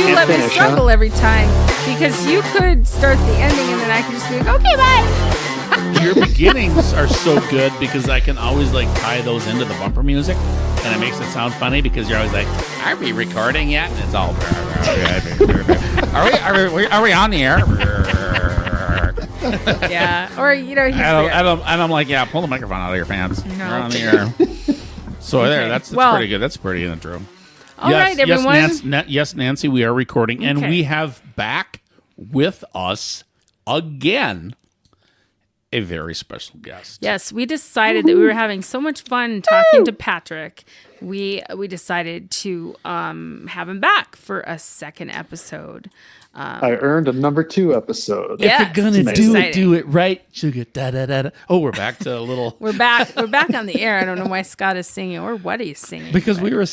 you let me struggle every time because you could start the ending and then I could just be like, okay, bye. Your beginnings are so good because I can always like tie those into the bumper music, and it makes it sound funny because you're always like, "Are we recording yet?" And it's all, "Are we on the air?" Yeah, or and I'm like, "Yeah, pull the microphone out of your pants. No. You're on the air." So there, that's pretty good. That's pretty intro. All right, everyone. Yes, Nancy, we are recording, and we have back with us again a very special guest. Yes, we decided that we were having so much fun talking to Patrick. We decided to have him back for a second episode. I earned a number 2 episode. Yes, if you're gonna do it right, sugar da da da da. Oh, we're back to a little. We're back on the air. I don't know why Scott is singing or what he's singing. Because we were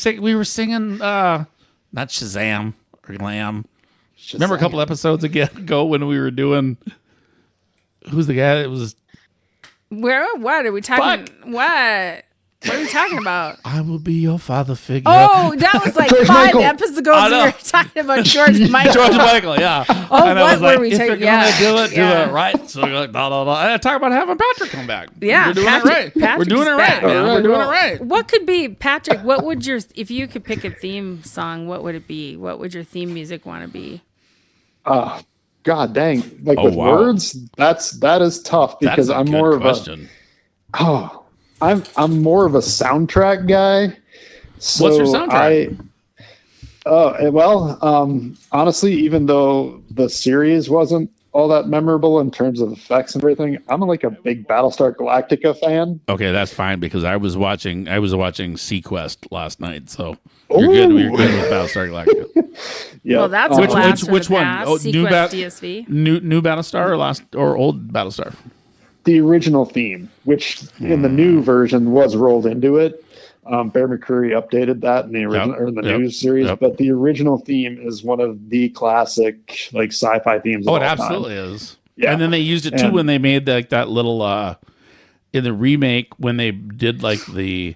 singing not Shazam or Glam. Shazam. Remember a couple episodes ago when we were doing. Who's the guy that was? What are we talking? What? What are we talking about? I will be your father figure. Oh, that was like George 5 Michael. episodes ago. We were talking about George Michael. George Michael, yeah. Oh, and what were we if talking? you're gonna do it right. So you're like, da da da. And I talk about having Patrick come back. Yeah, we're doing Patrick- it right. We're doing it right, Patrick's man. back. We're doing it right. What could be, Patrick? What would if you could pick a theme song? What would it be? What would your theme music want to be? God dang! Like Oh, with wow. words, that is tough because That's a I'm good more question. I'm more of a soundtrack guy. So What's your soundtrack? Honestly, even though the series wasn't all that memorable in terms of effects and everything, I'm like a big Battlestar Galactica fan. Okay, that's fine because I was watching Sequest last night, so you're good. Ooh. We're good with Battlestar Galactica. Yeah. Well, that's a blast from which the one? past. Oh, Sequest DSV. New Battlestar or old Battlestar? The original theme, which in the new version was rolled into it. Bear McCreary updated that in the original or in the new series, but the original theme is one of the classic like sci-fi themes. Oh, of it all absolutely time. is. Yeah. And then they used it too when they made like that little in the remake when they did like the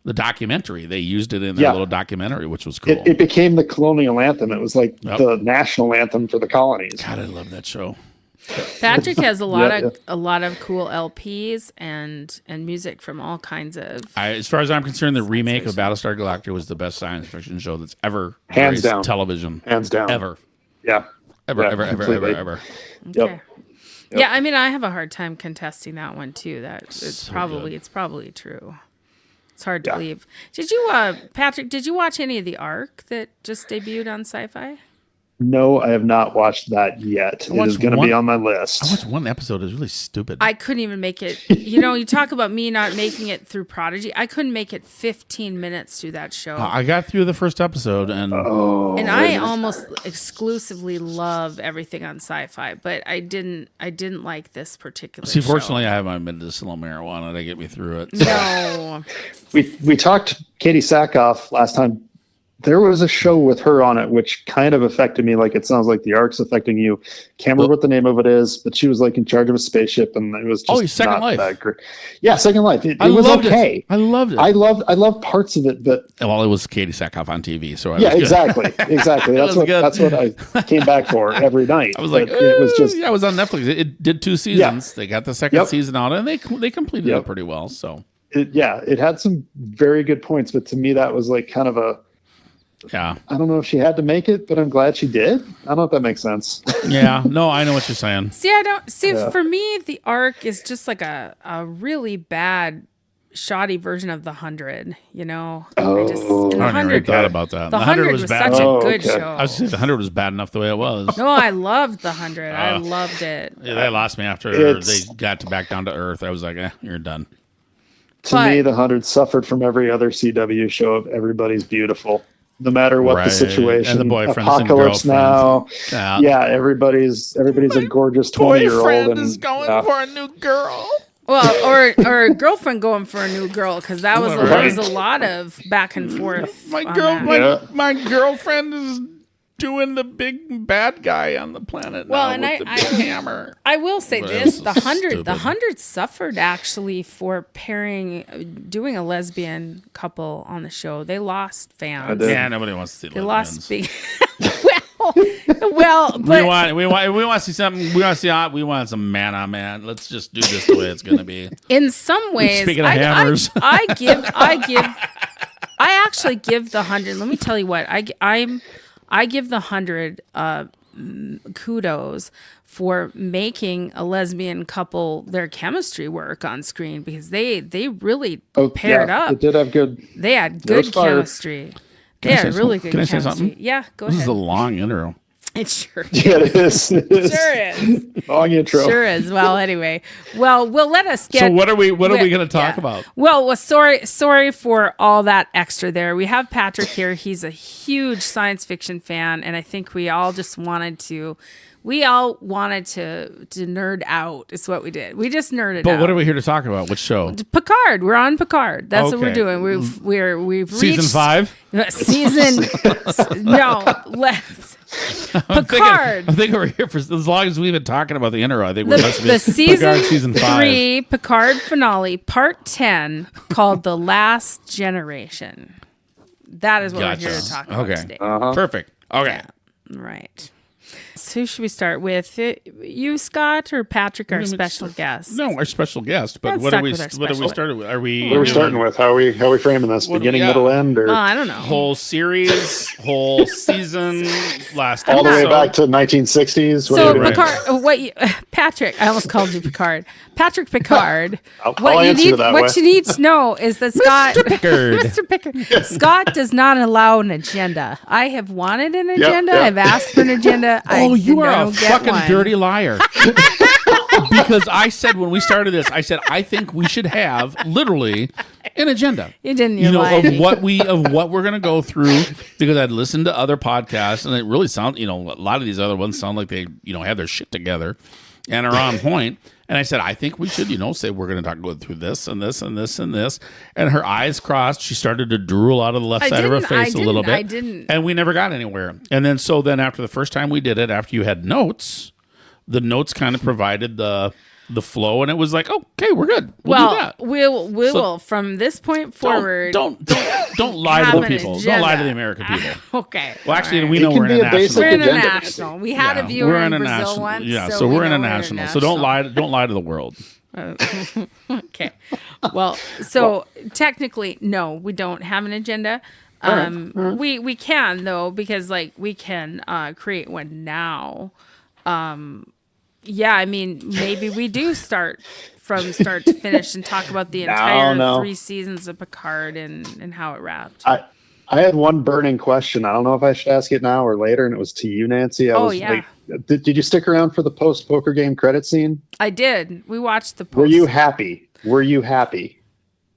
documentary. They used it in their little documentary, which was cool. It became the colonial anthem. It was like the national anthem for the colonies. God, I love that show. Patrick has a lot of cool LPs and music from all kinds of. As far as I'm concerned, the remake of Battlestar Galactica was the best science fiction show that's ever Hands graced down. television. Hands down. Ever. Yeah. Ever. Completely. Ever. Okay. Yep. Yeah, I mean, I have a hard time contesting that one too. It's So probably true. It's hard to Yeah. believe. Did you, Patrick? Did you watch any of the Ark that just debuted on Sci-Fi? No, I have not watched that yet. It is going to be on my list. I watched one episode. It was really stupid. I couldn't even make it. You talk about me not making it through Prodigy. I couldn't make it 15 minutes through that show. I got through the first episode, and And I almost exclusively love everything on Sci-Fi, but I didn't like this particular. see, show. fortunately, I have my medicinal marijuana to get me through it. No. We talked Katie Sackhoff last time. There was a show with her on it, which kind of affected me. Like it sounds like the Ark's affecting you. Can't remember what the name of it is, but she was like in charge of a spaceship, and it was just Second not Life. that great. Yeah, Second Life. It I was loved okay. it. I loved it. I loved parts of it, but Well, it was Katie Sackhoff on TV, so yeah, exactly. That's was good. that's what I came back for every night. I was like, But it was just yeah, it was on Netflix. It did 2 seasons. They got the second season out, and they completed it pretty well. So it had some very good points, but to me that was like kind of a. yeah, I don't know if she had to make it, but I'm glad she did. I don't know if that makes sense. yeah. No, I know what you're saying. See, I don't see. For me, the Ark is just like a really bad, shoddy version of the 100. Oh. I don't even really thought about that. The 100 was bad. such a Oh, good okay. show. I was saying the 100 was bad enough the way it was. No, I loved the 100. I loved it. Yeah, they lost me after It's- they got back down to earth. I was like, you're done. To me, the 100 suffered from every other CW show of Everybody's Beautiful. No matter what the situation, And the boyfriends Apocalypse and girlfriends. Now, yeah, everybody's a gorgeous 20-year-old, Boyfriend and is going for a new girl. Well, or a girlfriend going for a new girl, because there was a lot of back and forth. My girlfriend is doing the big bad guy on the planet. Well, now and with the big hammer. I will say Well, this: that's the stupid. 100 suffered actually for doing a lesbian couple on the show. They lost fans. did. Yeah, nobody wants to see They lesbians. lost big. Well, but we want to see something. We want some man on man. Let's just do this the way it's going to be. in some ways, Speaking of hammers, I actually give the 100. Let me tell you what I give the 100 kudos for making a lesbian couple their chemistry work on screen, because they really paired up. It did have good. They had good chemistry. They had really good chemistry. Can I say something? Yeah, go ahead. This is a long intro. It sure is. Yeah, it is. It is. Sure is. Long intro. Sure is. Well, anyway. Well, let us get. So what are we going to talk about? Well, sorry for all that extra there. We have Patrick here. He's a huge science fiction fan, and I think we all wanted to nerd out. Is what we did. We just nerded out. But what are we here to talk about? Which show? Picard. We're on Picard. That's what we're doing. We've reached season 5. Season. No, let's. Picard. I'm thinking we're here for as long as we've been talking about the intro. I think we're supposed to be the season 3 Picard finale, part 10, called "The Last Generation." That is what we're here to talk about today. Perfect. Okay. Yeah, right. So who should we start with? You, Scott, or Patrick, our special guest? No, our special guest. But what are we started with? What are we starting with? How are we framing this? Beginning, middle, end, or I don't know. Whole series, whole season, last all episode. the way back to 1960s. So Picard, Patrick, I almost called you Picard. Patrick Picard. I'll answer that what you need to know is that Scott, Mr. Pickard, Scott does not allow an agenda. I have wanted an agenda. Yep. I've asked for an agenda. You are a fucking dirty liar. Because I said when we started this, I think we should have literally an agenda. You didn't, of what we're going to go through, because I'd listened to other podcasts and it really sounds, a lot of these other ones sound like they, have their shit together and are on point. And I said, I think we should, say we're going to go through this and this and this and this. And her eyes crossed. She started to drool out of the left side of her face a little bit. I didn't. And we never got anywhere. And then after the first time we did it, after you had notes, the notes kind of provided the flow, and it was like, okay, we're good. We'll do that. We will from this point forward. Don't lie to the people. Don't lie to the American people. Okay. Well, actually, we know we're international. We're international. We had a viewer in Brazil once. Yeah, so we're international. So don't lie to the world. Okay. Well, so technically, no, we don't have an agenda. We can though, because we can create one now. Yeah, I mean, maybe we do start from start to finish and talk about the entire 3 seasons of Picard and how it wrapped. I had one burning question. I don't know if I should ask it now or later, and it was to you, Nancy. Did you stick around for the post-poker game credit scene? I did. We watched the post. Were you happy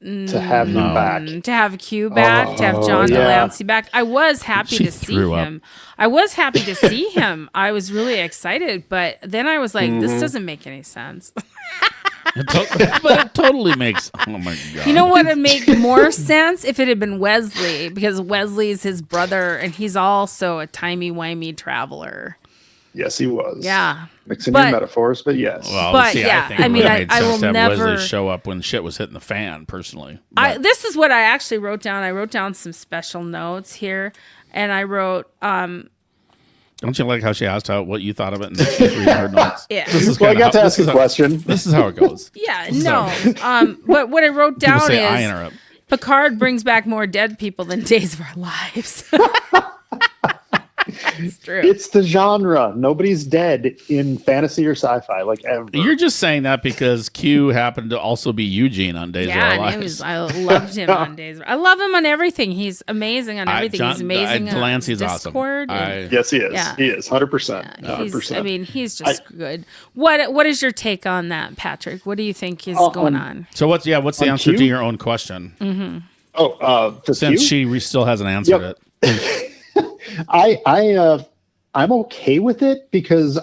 to have him back? To have Q back, to have John Delancey back. I was happy to see him. I was really excited, but then I was like, this doesn't make any sense. But it totally makes. Oh my god! You know what would make more sense if it had been Wesley, because Wesley is his brother, and he's also a timey-wimey traveler. Yes, he was. Yeah, mixing your metaphors, but yes. Well, but see, yeah, I think it made sense will to have never Wesley show up when shit was hitting the fan. Personally, this is what I actually wrote down. I wrote down some special notes here, and I wrote. Don't you like how she asked what you thought of it and then she's reading her notes? Yeah. I got to ask a question. This is how it goes. Yeah, but what I wrote down is Picard brings back more dead people than Days of Our Lives. It's true. It's the genre. Nobody's dead in fantasy or sci-fi ever. You're just saying that because Q happened to also be Eugene on Days of Our Lives. I loved him on Days. I love him on everything. He's amazing on everything. He's amazing on Delancey's Discord. awesome. Yes, he is. Yeah. He is 100%. 100%. I mean, he's just good. What is your take on that, Patrick? What do you think is going on? So what's the answer to your own question? Mm-hmm. Since she still hasn't answered it. I'm okay with it because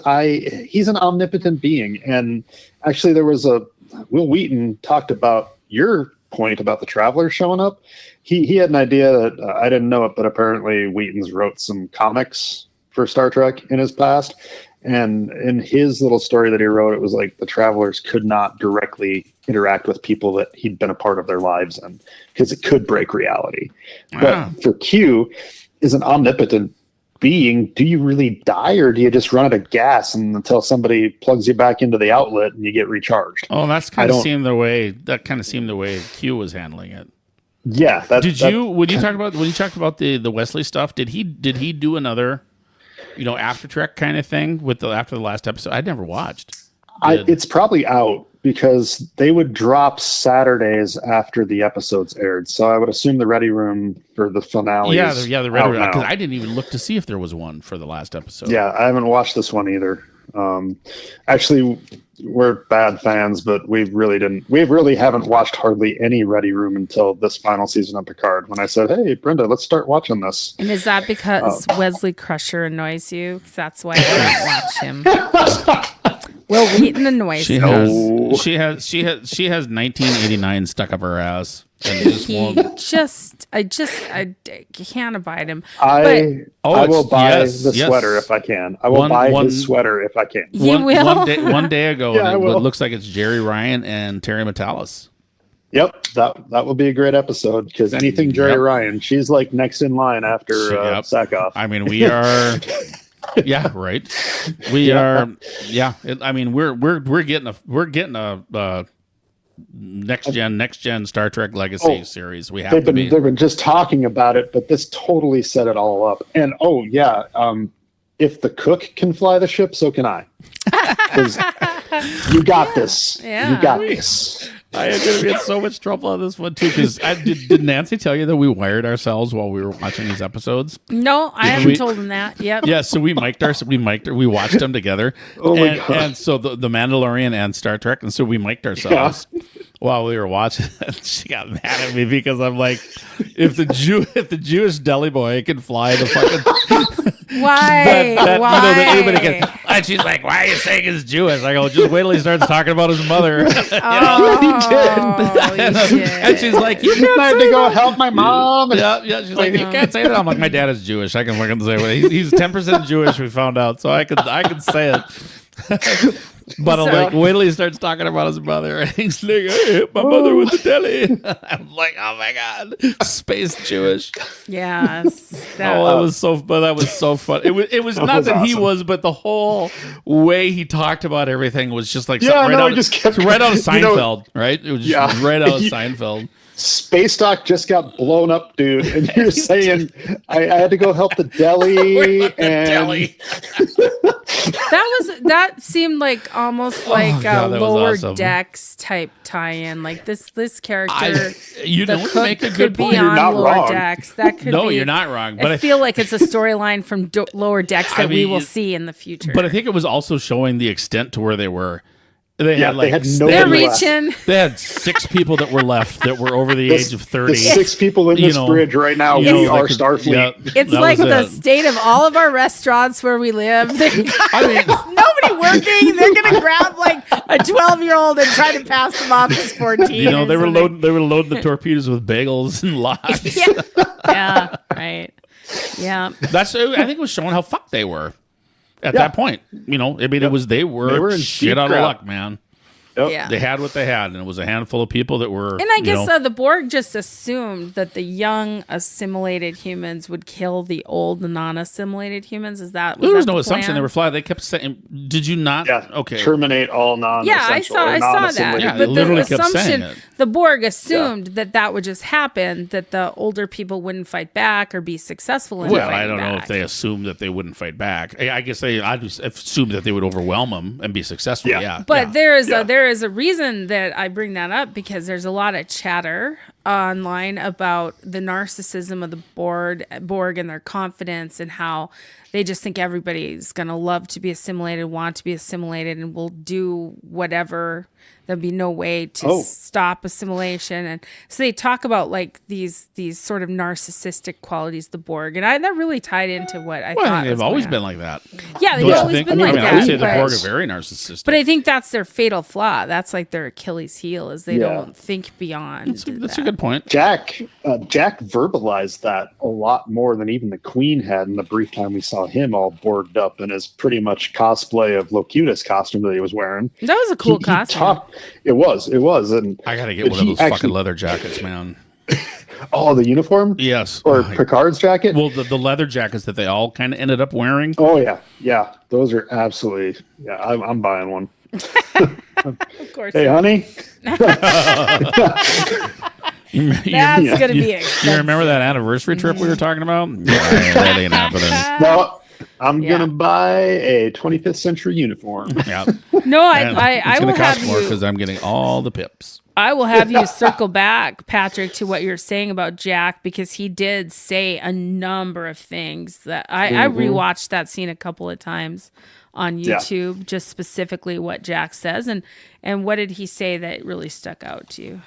he's an omnipotent being, and actually there was Will Wheaton talked about your point about the Travelers showing up. He had an idea that I didn't know it, but apparently Wheaton's wrote some comics for Star Trek in his past, and in his little story that he wrote, it was like the Travelers could not directly interact with people that he'd been a part of their lives in because it could break reality. But for Q is an omnipotent being, do you really die, or do you just run out of gas until somebody plugs you back into the outlet and you get recharged? Oh, that's kind of seemed the way. That kind of seemed the way Q was handling it. Yeah. When you talked about the Wesley stuff, did he do another, after Trek kind of thing after the last episode? I never watched. It's probably out because they would drop Saturdays after the episodes aired. So I would assume the Ready Room for the finale. Yeah, the Ready Room. Because I didn't even look to see if there was one for the last episode. Yeah, I haven't watched this one either. Actually, we're bad fans, but we really haven't watched hardly any Ready Room until this final season of Picard. When I said, "Hey, Brenda, let's start watching this." And is that because Wesley Crusher annoys you? That's why I don't watch him. Will Wheaton annoys she has 1989 stuck up her ass. And I can't abide him. I will buy the sweater if I can. I will buy his sweater if I can. You will? One day ago, and it looks like it's Jerry Ryan and Terry Metalis. Yep, that will be a great episode because anything Jerry Ryan, she's like next in line after Sackhoff. I mean, we are. Yeah, right. We are. Yeah, we're getting a next gen Star Trek Legacy series. We have they've been just talking about it, but this totally set it all up. And if the cook can fly the ship, so can I. You got this. Yeah. You got this. I am going to be in so much trouble on this one too because did Nancy tell you that we wired ourselves while we were watching these episodes? No, I haven't told them that. Yep. Yeah, so we watched them together. And so the Mandalorian and Star Trek, and so we mic'd ourselves while we were watching. She got mad at me because I'm like, if the Jewish deli boy can fly the fucking why? Why? That anybody can. And she's like, "Why are you saying he's Jewish?" I go, "Just wait till he starts talking about his mother." He did. And she's like, "You had to go help my mom." Yeah. She's like, "You can't say that." I'm like, "My dad is Jewish. I can fucking say it. He's 10% Jewish. We found out, so I can say it." But I'm like, wait till he starts talking about his mother. And he's like, "I hit my mother with the deli." I'm like, oh my God, space Jewish. Yes. That was so fun. It was not that awesome. He was, but the whole way he talked about everything was just like right out of Seinfeld, right? It was just right out of Seinfeld. Space Dock just got blown up, dude. And you're saying I had to go help the deli and that seemed like almost like a Lower Decks type tie-in. Like this character, the cook make a good could point. be You're on not Lower wrong. Decks. That could no, be, you're not wrong. But I feel like it's a storyline from Lower Decks that we will see in the future. But I think it was also showing the extent to where they were. They had they're reaching. They had 6 people that were left that were over the age of 30. The 6 people in this bridge right now. We are Starfleet. Yeah, it's like the state of all of our restaurants where we live. Nobody working. They're gonna grab like a 12-year-old and try to pass them off as 14. They were loading the torpedoes with bagels and lox. Yeah, right. Yeah. I think it was showing how fucked they were. At that point, they were in shit out of luck, man. Yep. Yeah. They had what they had, and it was a handful of people that were. And I guess the Borg just assumed that the young assimilated humans would kill the old non-assimilated humans. There was no assumption they were fly. They kept saying, "Did you not?" Yeah. Okay. Terminate all non-essential. Yeah, I saw that. Yeah, but literally the kept saying assumption, it. the Borg assumed that would just happen, that the older people wouldn't fight back or be successful in fighting back. Well, I don't know if they assumed that they wouldn't fight back. I guess I just assumed that they would overwhelm them and be successful. Yeah. But there is a reason that I bring that up, because there's a lot of chatter online about the narcissism of the Borg and their confidence, and how they just think everybody's going to love to be assimilated, want to be assimilated, and will do whatever. There'll be no way to stop assimilation. And so they talk about like these sort of narcissistic qualities, the Borg. And that really tied into what I thought. They've always been like that. Yeah, they've always been like that. I would say the Borg are very narcissistic. But I think that's their fatal flaw. That's like their Achilles heel, is they don't think beyond. That's a good point. Jack verbalized that a lot more than even the Queen had in the brief time we saw him all Borged up in his pretty much cosplay of Locutus costume that he was wearing. That was a cool costume. It was, and I gotta get one of those fucking leather jackets, man. Oh, the uniform? Yes. Or Picard's jacket? Well, the leather jackets that they all kind of ended up wearing. Oh, yeah. Yeah. Those are absolutely, yeah, I'm buying one. Of course. Hey, honey. That's going to be expensive. You remember that anniversary trip we were talking about? Yeah, that ain't happening. No, I'm going to buy a 25th century uniform. Yeah. No, I will have more you. because I'm getting all the pips. I will have you circle back, Patrick, to what you're saying about Jack, because he did say a number of things that I rewatched that scene a couple of times on YouTube, just specifically what Jack says. And what did he say that really stuck out to you?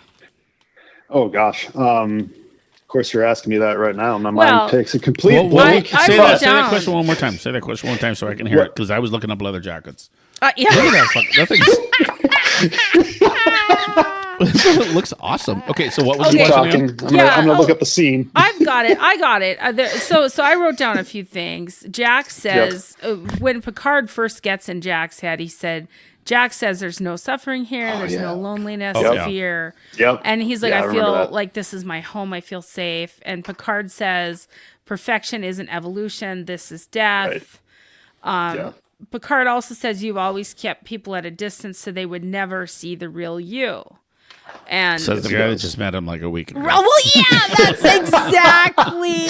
Oh, gosh. Of course, you're asking me that right now. My mind takes a complete say that question one more time. Say that question one time so I can hear it, because I was looking up leather jackets. Yeah. Look at that it looks awesome. Okay, so what was the question? I'm gonna look up the scene. I've got it. I got it. So I wrote down a few things. Jack says when Picard first gets in Jack's head, he said, Jack says there's no suffering here. There's no loneliness, fear. Yep. And he's like, I feel like this is my home. I feel safe. And Picard says, perfection isn't evolution. This is death. Right. Picard also says you've always kept people at a distance so they would never see the real you. And says the guy that just met him like a week ago. Well, yeah, that's exactly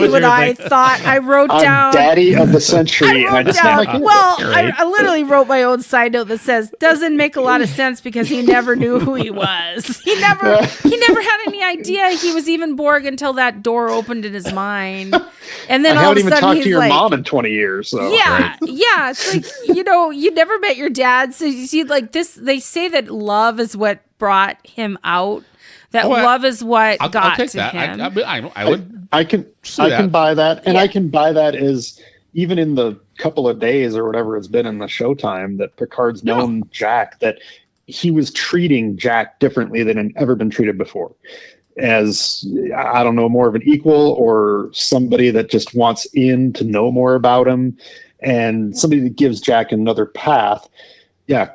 what I thought. I wrote down Daddy of the Century. I literally wrote my own side note that says doesn't make a lot of sense because he never knew who he was. He never had any idea he was even Borg until that door opened in his mind. And then all of a sudden talked he's to your like, mom in 20 years. So. Yeah, yeah. It's like, you never met your dad. So you see, like this, they say that love is what brought him out. That love is what got to him. I can buy that. And I can buy that as even in the couple of days or whatever it's been in the showtime that Picard's known Jack, that he was treating Jack differently than had ever been treated before. As, I don't know, more of an equal or somebody that just wants in to know more about him and somebody that gives Jack another path. Yeah,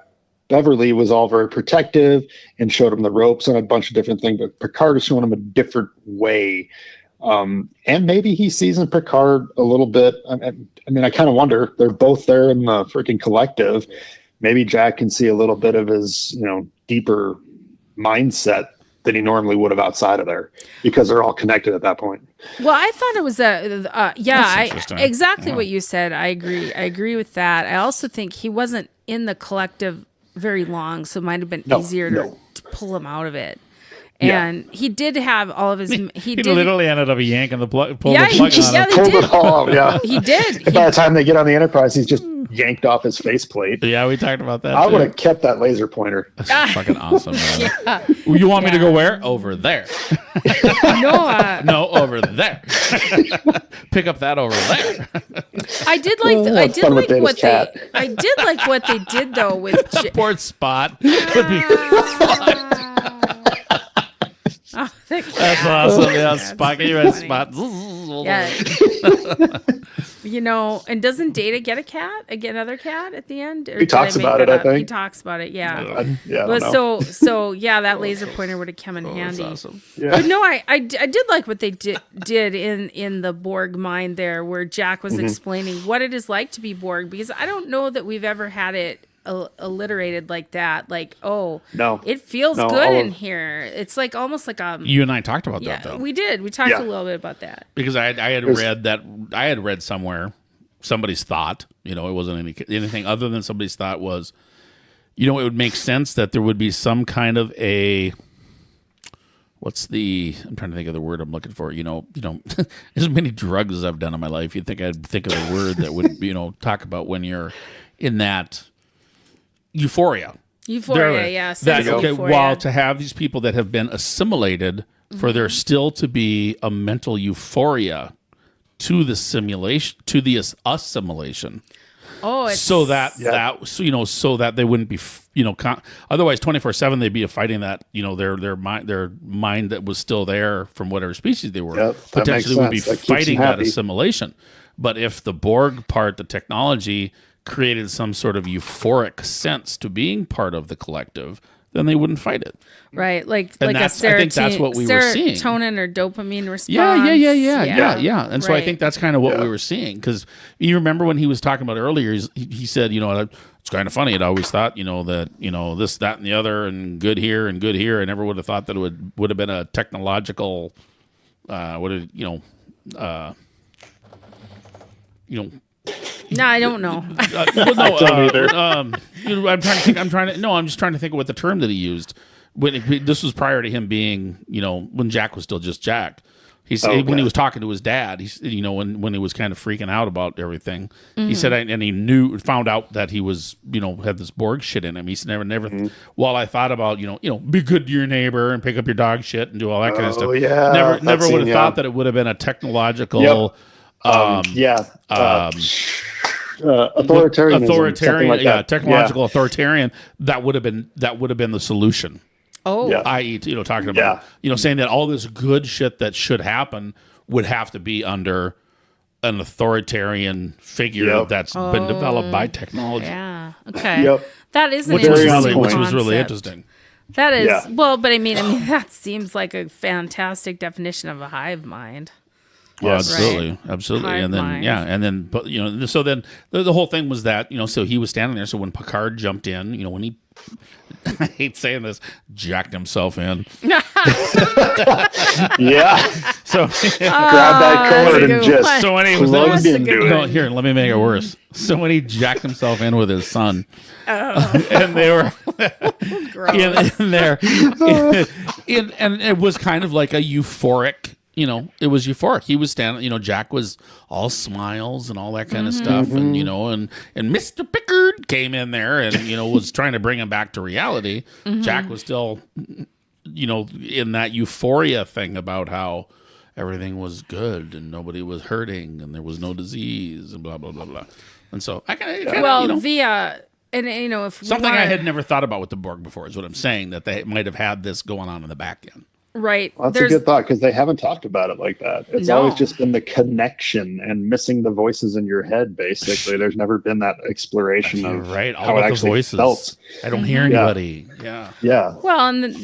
Beverly was all very protective and showed him the ropes and a bunch of different things, but Picard is showing him a different way. And maybe he sees in Picard a little bit. I mean, I kind of wonder, they're both there in the freaking collective. Maybe Jack can see a little bit of his, deeper mindset than he normally would have outside of there, because they're all connected at that point. Well, I thought it was exactly what you said. I agree with that. I also think he wasn't in the collective very long, so it might have been easier to pull him out of it. And he did have all of his. He literally ended up yanking the plug. Pulled it all out. Yeah, he did. By the time they get on the Enterprise, he's just yanked off his faceplate. Yeah, we talked about that. I would have kept that laser pointer. That's fucking awesome. Man. You want me to go where? Over there. No, over there. Pick up that over there. I did like what they did though with poor Spot would be fun. Oh, that's awesome. Yeah, Spot, you had Spot. Yeah. And doesn't Data get another cat at the end? Or he talks about it, I think. He talks about it, yeah. That laser pointer would have come in handy. Awesome. Yeah. But no, I did like what they did in the Borg mind there, where Jack was explaining what it is like to be Borg, because I don't know that we've ever had it alliterated like that. Like, it feels good in here. It's like almost like you and I talked about that though. We did. We talked a little bit about that because I had read somewhere somebody's thought. It wasn't anything other than somebody's thought was, it would make sense that there would be some kind of a. I'm trying to think of the word I'm looking for. As many drugs as I've done in my life, you'd think I'd think of a word that would, talk about when you're in that euphoria. Euphoria. While to have these people that have been assimilated, for there still to be a mental euphoria to the assimilation. So that they wouldn't be, otherwise 24/7 they'd be fighting that, their mind that was still there from whatever species they were, potentially would be fighting that assimilation. But if the Borg part, the technology created some sort of euphoric sense to being part of the collective, then they wouldn't fight it. Right, like And a I think that's what we were seeing. serotonin or dopamine response. Yeah. And so I Right. think that's kind of what we were seeing. Because you remember when he was talking about earlier, he said, it's kind of funny. I'd always thought, that, this, that, and the other, and good here and good here. I never would have thought that it would have been a technological, No, I don't know. I'm just trying to think of what the term that he used. This was prior to him being, when Jack was still just Jack. He said when he was talking to his dad, when he was kind of freaking out about everything, he said, and he found out that he was, had this Borg shit in him. He said, never. While I thought about, be good to your neighbor and pick up your dog shit and do all that kind of stuff. Yeah, never would have thought that it would have been a technological. authoritarian, technological authoritarian. That would have been the solution. Oh, i.e., talking about, saying that all this good shit that should happen would have to be under an authoritarian figure that's been developed by technology. Yeah. Okay. Yep. That is an Which interesting was really concept. interesting. That is well, but I mean, that seems like a fantastic definition of a hive mind. Well, Yes. absolutely, Hive and then mind. but so then the whole thing was that so he was standing there. So when Picard jumped in, when he, I hate saying this, jacked himself in. Yeah. So Grab that cord that's a and good just one. so when he was plugged a into good it. no, here, let me make it worse. So when he jacked himself in with his son, and they were in there, and it was kind of like a euphoric. It was euphoric. He was standing. Jack was all smiles and all that kind of stuff, and and Mr. Picard came in there and was trying to bring him back to reality. Jack was still, in that euphoria thing about how everything was good and nobody was hurting and there was no disease and blah blah blah blah. And so I kind of if something I had never thought about with the Borg before is what I'm saying, that they might have had this going on in the back end. right, Well, that's a good thought, because they haven't talked about it like that. It's No. always just been the connection and missing the voices in your head, basically. There's never been that exploration of Right, all how it about the actually voices. felt. I don't hear anybody. Yeah. Yeah. Well, and that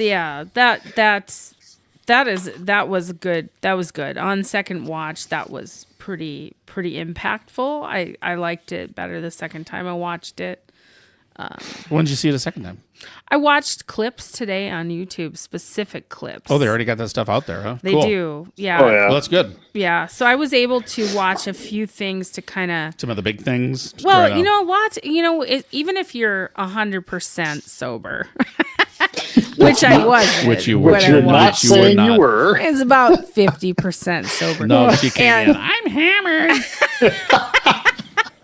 was good. That was good. On second watch, that was pretty impactful. I liked it better the second time I watched it. When did you see it a second time? I watched clips today on YouTube, specific clips. Oh, they already got that stuff out there, huh? They Cool. do. Yeah. Oh, yeah. Well, that's good. Yeah. So I was able to watch a few things to kind of. Some of the big things. Well, right now. a lot. Even if you're 100% sober, which I wasn't, Which you were. when I You're not watched. you were saying not. you were. It's about 50% sober. No, she came And- in. I'm hammered.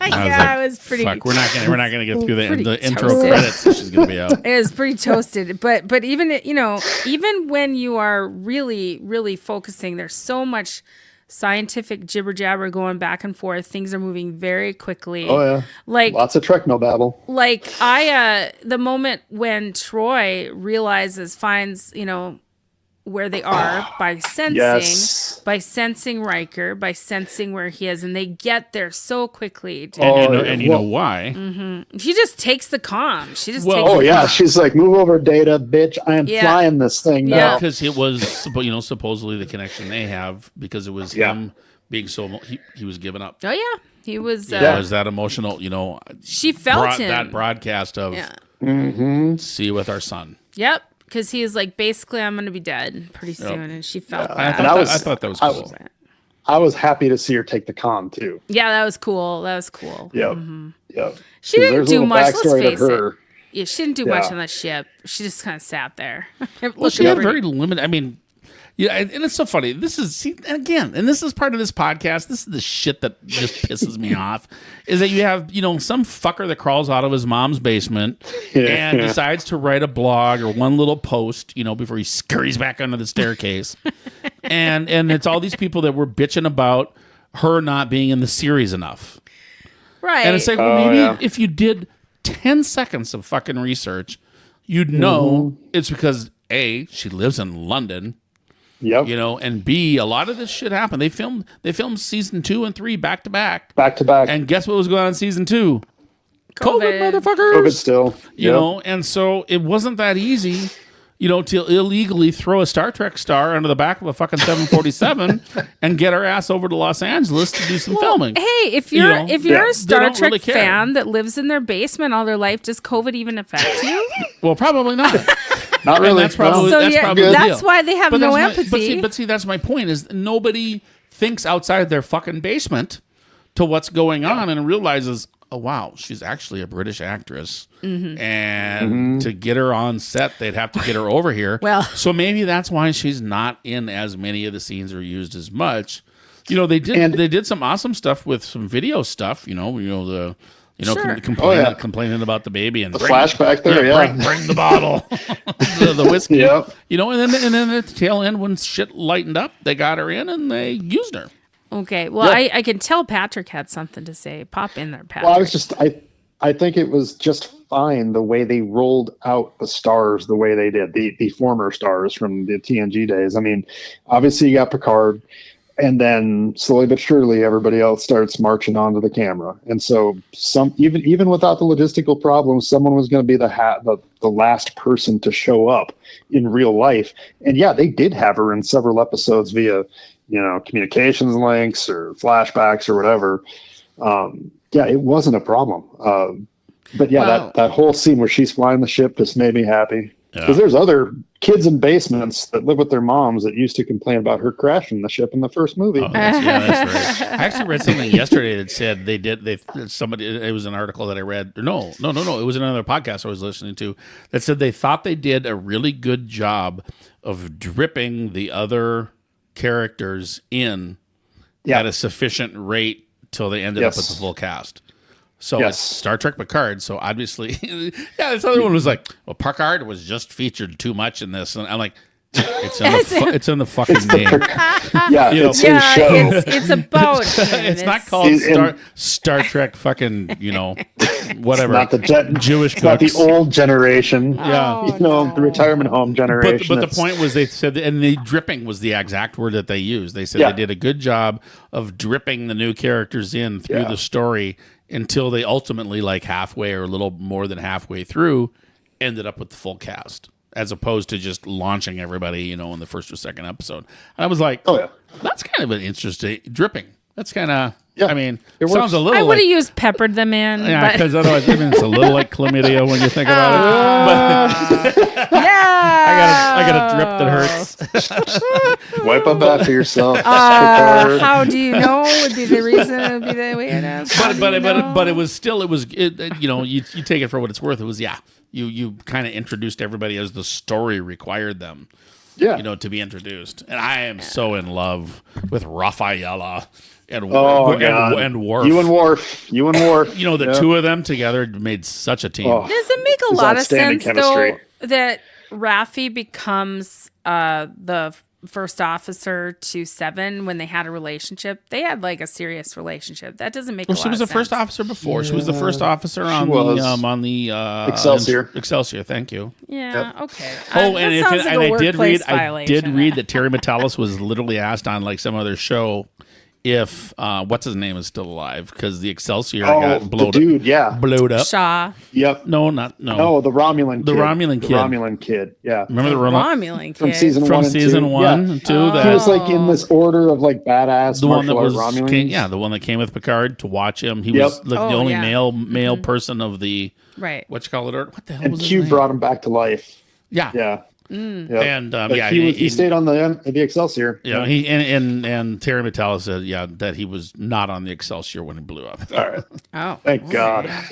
Yeah, it was pretty. Fuck, we're not gonna get through Pretty the intro toasted. credits. So she's gonna be out. It was pretty toasted, but even even when you are really focusing, there's so much scientific jibber jabber going back and forth. Things are moving very quickly. Oh, yeah. Like Lots of Trekno babble. like the moment when Troy finds where they are by sensing Riker, by sensing where he is, and they get there so quickly. And you know why? She just takes the comm. She just Well, takes Oh, the yeah. comm. She's like, move over, Data, bitch. I am Yeah. flying this thing Yeah. now. Because it was, supposedly the connection they have, because it was him being so he was giving up. Oh yeah, he was. It was that emotional, She felt him. that broadcast of Yeah. see you with our son. Yep. Because he was like, basically, I'm going to be dead pretty soon, and she felt I that. thought that was I cool. was- I was happy to see her take the comm, too. Yeah, that was cool. That was cool. Yep. Yep. She didn't There's a do little much. Let's backstory to face her. it. Yeah, she didn't do much Yeah. on that ship. She just kind of sat there. Well, she had very limited. I mean, yeah, and it's so funny. This is and this is part of this podcast. This is the shit that just pisses me off. Is that you have some fucker that crawls out of his mom's basement and decides to write a blog or one little post, before he scurries back under the staircase, and it's all these people that were bitching about her not being in the series enough. right. And it's like, well, maybe if you did 10 seconds of fucking research, you'd know it's because A, she lives in London, Yep. and B, a lot of this shit happened. They filmed season 2 and 3 back to back. Back to back. And guess what was going on in season 2? COVID, motherfuckers. COVID still. You know, and so it wasn't that easy, you know, to illegally throw a Star Trek star under the back of a fucking 747 and get our ass over to Los Angeles to do some filming. Hey, if you're a Star Trek really fan that lives in their basement all their life, does COVID even affect you? Well, probably not. Not really. That's probably, So that's probably the that's deal. why they have no empathy. But see, that's my point, is nobody thinks outside their fucking basement to what's going on and realizes, oh, wow, she's actually a British actress. And to get her on set, they'd have to get her over here. Well, so maybe that's why she's not in as many of the scenes or used as much. You know, they did some awesome stuff with some video stuff, Sure. complaining about the baby and the flashback there, bring the bottle, the whiskey, Yep. you know, and then at the tail end when shit lightened up, they got her in and they used her. Okay, well, I can tell Patrick had something to say. Pop in there, Patrick. Well, I think it was just fine the way they rolled out the stars the way they did, the former stars from the TNG days. I mean, obviously you got Picard, and then slowly but surely everybody else starts marching onto the camera. And so even without the logistical problems, someone was going to be the last person to show up in real life. And yeah, they did have her in several episodes via, you know, communications links or flashbacks or whatever. Yeah, it wasn't a problem. But yeah, that whole scene where she's flying the ship just made me happy. Because there's other kids in basements that live with their moms that used to complain about her crashing the ship in the first movie. Oh, that's right. I actually read something yesterday that said it was an article that I read. No. It was another podcast I was listening to that said they thought they did a really good job of dripping the other characters in at a sufficient rate till they ended up with the full cast. So it's Star Trek Picard. So obviously, this other one was like, well, Picard was just featured too much in this. And I'm like, it's in the fucking name. It's his show. It's about it's not called Star Trek fucking, you know, whatever. It's not the Jewish cooks. Not the old generation. The retirement home generation. But the point was they said, and the dripping was the exact word that they used. They said they did a good job of dripping the new characters in through the story until they ultimately, like halfway or a little more than halfway through, ended up with the full cast, as opposed to just launching everybody, you know, in the first or second episode. And I was like, that's kind of an interesting dripping. That's kind of, I mean, it sounds a little. I would have used peppered them in. Yeah, because otherwise, I mean, it's a little like chlamydia when you think about it. But I got a drip that hurts. Wipe up after yourself. How do you know? Would be the reason it would be the way it is. But it was still, you know, you take it for what it's worth. It was, you kind of introduced everybody as the story required them. You know, to be introduced. And I am so in love with Rafaela and Worf. You and Worf. You know, the two of them together made such a team. Does it make a lot of sense, though, that Raffi becomes the first officer to Seven when they had a relationship? They had like a serious relationship. That doesn't make a lot of sense. She was the first officer before. She was the first officer on the Excelsior. Excelsior, thank you. Yeah, okay. I did read that Terry Metalis was literally asked on like some other show if what's his name is still alive, because the Excelsior got blowed up. Shaw. Yep. No, the Romulan kid. The Romulan kid. Yeah. Remember the Romulan kid from season one and two? That he was like in this order of like badass the one that was Romulans. The one that came with Picard to watch him. He was like the only male person of the what you call it? What the hell was his name? Q brought him back to life. Yeah. Mm. Yep. And he stayed on the Excelsior. Yeah, he and Terry Metalis said that he was not on the Excelsior when he blew up. All right. Oh, thank God. Wow.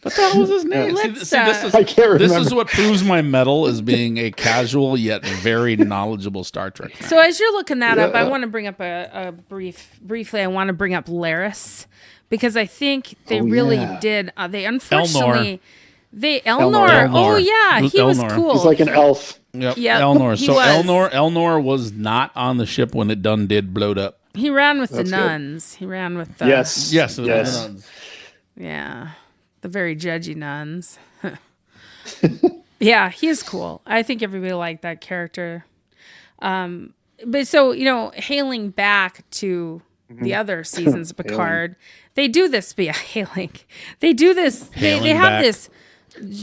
What the hell was his name? I can't remember. This is what proves my mettle as being a casual yet very knowledgeable Star Trek fan. So as you're looking that up, I want to bring up briefly. I want to bring up Laris, because I think they really did. They unfortunately. Elnor. Oh yeah, he was cool. He's like an elf. Yep. Elnor. So Elnor was not on the ship when it blowed up. He ran with the nuns. He ran with the yes, the nuns. Yeah, the very judgy nuns. Yeah, he's cool. I think everybody liked that character. But so hailing back to the other seasons of Picard. They do this hailing. They do this. They have this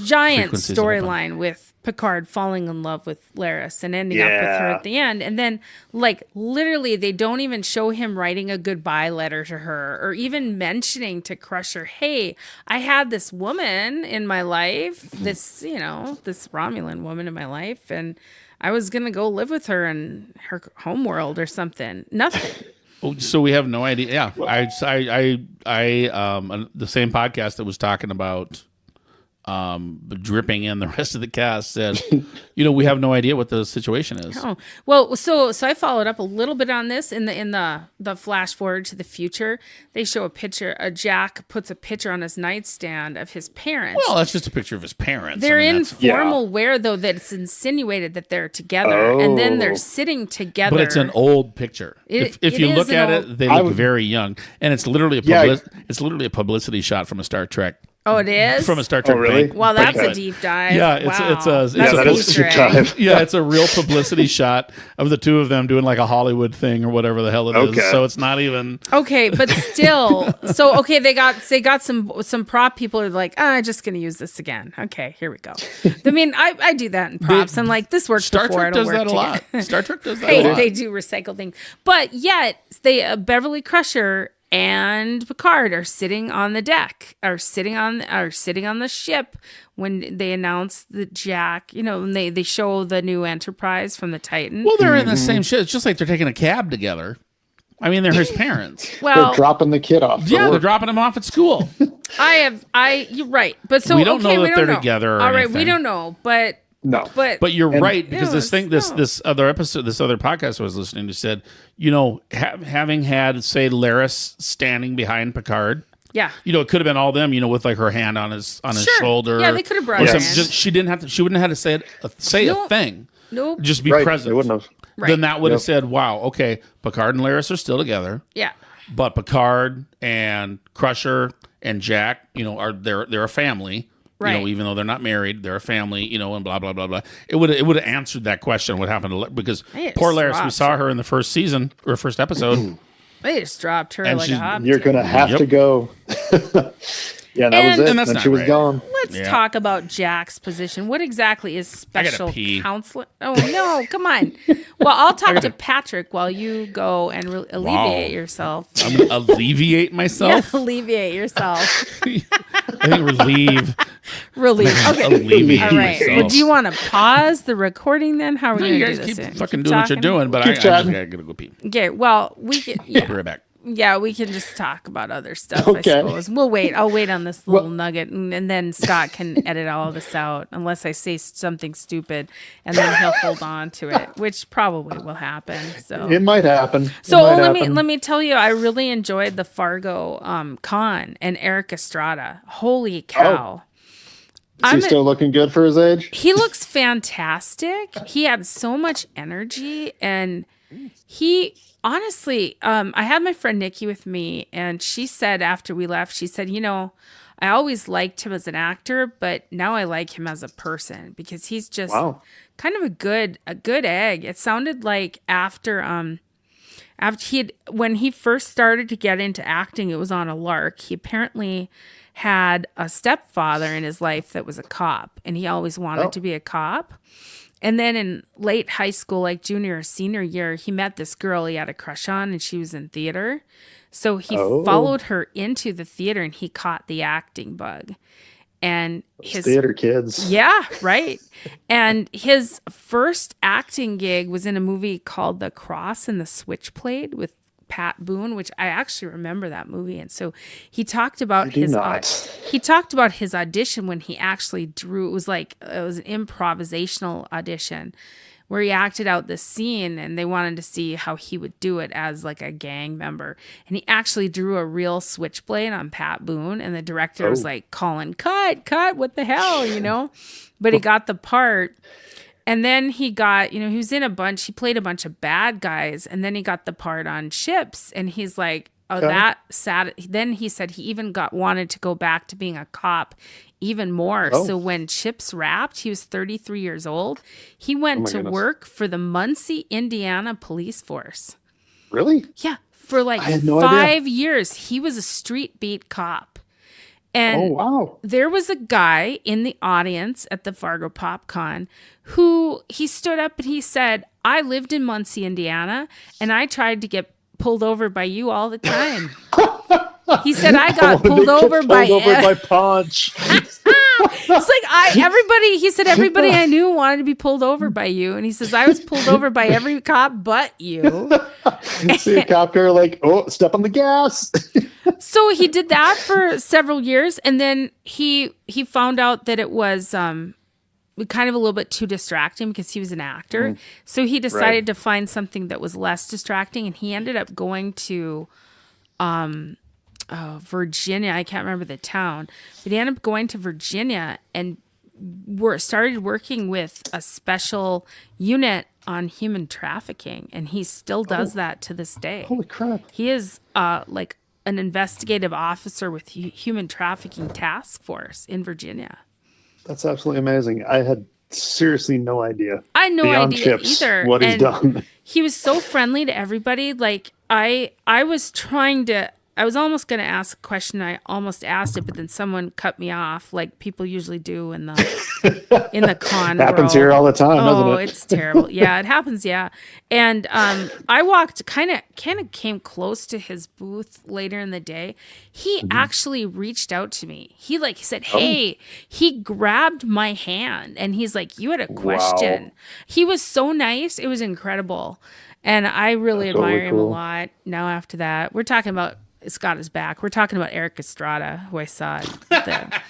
giant storyline with Picard falling in love with Laris and ending up with her at the end. And then, like, literally, they don't even show him writing a goodbye letter to her or even mentioning to Crusher, hey, I had this woman in my life, this Romulan woman in my life, and I was going to go live with her in her homeworld or something. Nothing. So we have no idea. Yeah. The same podcast that was talking about dripping in the rest of the cast said, we have no idea what the situation is. Oh, well, so I followed up a little bit on this in the flash forward to the future. They show a picture. Jack puts a picture on his nightstand of his parents. Well, that's just a picture of his parents. They're in formal wear, though, that it's insinuated that they're together, and then they're sitting together. But it's an old picture. If you look at it, they look very young, and it's literally a publicity shot from a Star Trek. Oh, it is? From a Star Trek. Oh, really? Well, that's a deep dive. Yeah, it's a deep dive. Yeah, it's a real publicity shot of the two of them doing like a Hollywood thing or whatever the hell it is. So it's not even okay, but still. They got some prop people are like, I'm just gonna use this again. Okay, here we go. I mean, I do that in props. I'm like, this worked Star before. Trek does that a lot. Star Trek does that a lot. They do recycle things, but yet Beverly Crusher and Picard are sitting on the deck, are sitting on the ship when they announce that Jack, and they show the new Enterprise from the Titan. Well, they're in the same shit. It's just like they're taking a cab together. I mean, they're his parents. Well, they're dropping the kid off. Yeah, they're dropping him off at school. You're right. But so we don't know that they're together or all right, anything. we don't know, but no. But you're right, because this other episode, this other podcast I was listening to said, having had, say, Laris standing behind Picard. Yeah. It could have been all them, with like her hand on his shoulder. Yeah, they could have brought her in. She wouldn't have had to say a thing. Nope. Just be present. They wouldn't have. Right. Then that would have said, wow, okay, Picard and Laris are still together. Yeah. But Picard and Crusher and Jack, they're a family. Right. Even though they're not married, they're a family, and blah, blah, blah, blah. It would have answered that question, what happened to because poor Laris, we saw her in the first season, or first episode. They just dropped her like a hot. You're going to have to go. Yeah, that was it. And she was gone. Let's talk about Jack's position. What exactly is special counselor? Oh, no, come on. Well, I'll talk to Patrick while you go and alleviate yourself. I'm going to alleviate myself? Yeah, alleviate yourself. I think relieve. Okay. Alleviate all right. myself. Well, do you want to pause the recording then? How are we going to do this? You guys keep fucking doing what you're doing, but I just got to go pee. Okay, well, we can... Yeah. Be right back. Yeah, we can just talk about other stuff, I suppose. We'll wait. I'll wait on this little nugget, and then Scott can edit all of this out, unless I say something stupid, and then he'll hold on to it, which probably will happen. So it might happen. Let me tell you, I really enjoyed the Fargo Khan and Eric Estrada. Holy cow. Is he still looking good for his age? He looks fantastic. He had so much energy, and he... Honestly, I had my friend Nikki with me, and she said after we left, she said, I always liked him as an actor, but now I like him as a person because he's just kind of a good egg. It sounded like after when he first started to get into acting, it was on a lark. He apparently had a stepfather in his life that was a cop, and he always wanted to be a cop. And then in late high school, like junior or senior year, he met this girl he had a crush on, and she was in theater. So he followed her into the theater, and he caught the acting bug. And his theater kids. Yeah, right. And his first acting gig was in a movie called The Cross and the Switchblade with Pat Boone, which I actually remember that movie. And so he talked about his audition when he actually drew. It was an improvisational audition where he acted out this scene, and they wanted to see how he would do it as like a gang member. And he actually drew a real switchblade on Pat Boone, and the director was like calling, cut, what the hell, But he got the part. And then he got, he was in he played a bunch of bad guys, and then he got the part on Chips, and he's like, that sad. Then he said he even wanted to go back to being a cop even more. So when Chips wrapped, he was 33 years old. He went to work for the Muncie, Indiana police force. Really? Yeah. for like I had no 5 years. He was a street beat cop. And Oh, wow. there was a guy in the audience at the Fargo PopCon who he stood up and he said, I lived in Muncie, Indiana, and I tried to get pulled over by you all the time. He said, I got pulled over by Punch. It's like he said everybody I knew wanted to be pulled over by you. And he says, I was pulled over by every cop but you. See a cop car like, oh, step on the gas. So he did that for several years. And then he found out that it was kind of a little bit too distracting because he was an actor. So he decided to find something that was less distracting. And he ended up going to Virginia. I can't remember the town, but he ended up going to Virginia and started working with a special unit on human trafficking, and he still does that to this day. Holy crap! He is like an investigative officer with human trafficking task force in Virginia. That's absolutely amazing. I had seriously no idea. I had no Beyond idea chips, either. what he's And done. He was so friendly to everybody. Like I was almost going to ask a question. I almost asked it, but then someone cut me off, like people usually do in the con Happens world. here all the time, doesn't it? It's terrible. Yeah, it happens. Yeah, and I walked kind of came close to his booth later in the day. He actually reached out to me. He said, "Hey," he grabbed my hand and he's like, "You had a question." Wow. He was so nice. It was incredible, and I really That's admire really him a cool. lot. Now after that, we're talking about. Scott is back. We're talking about Eric Estrada, who I saw at the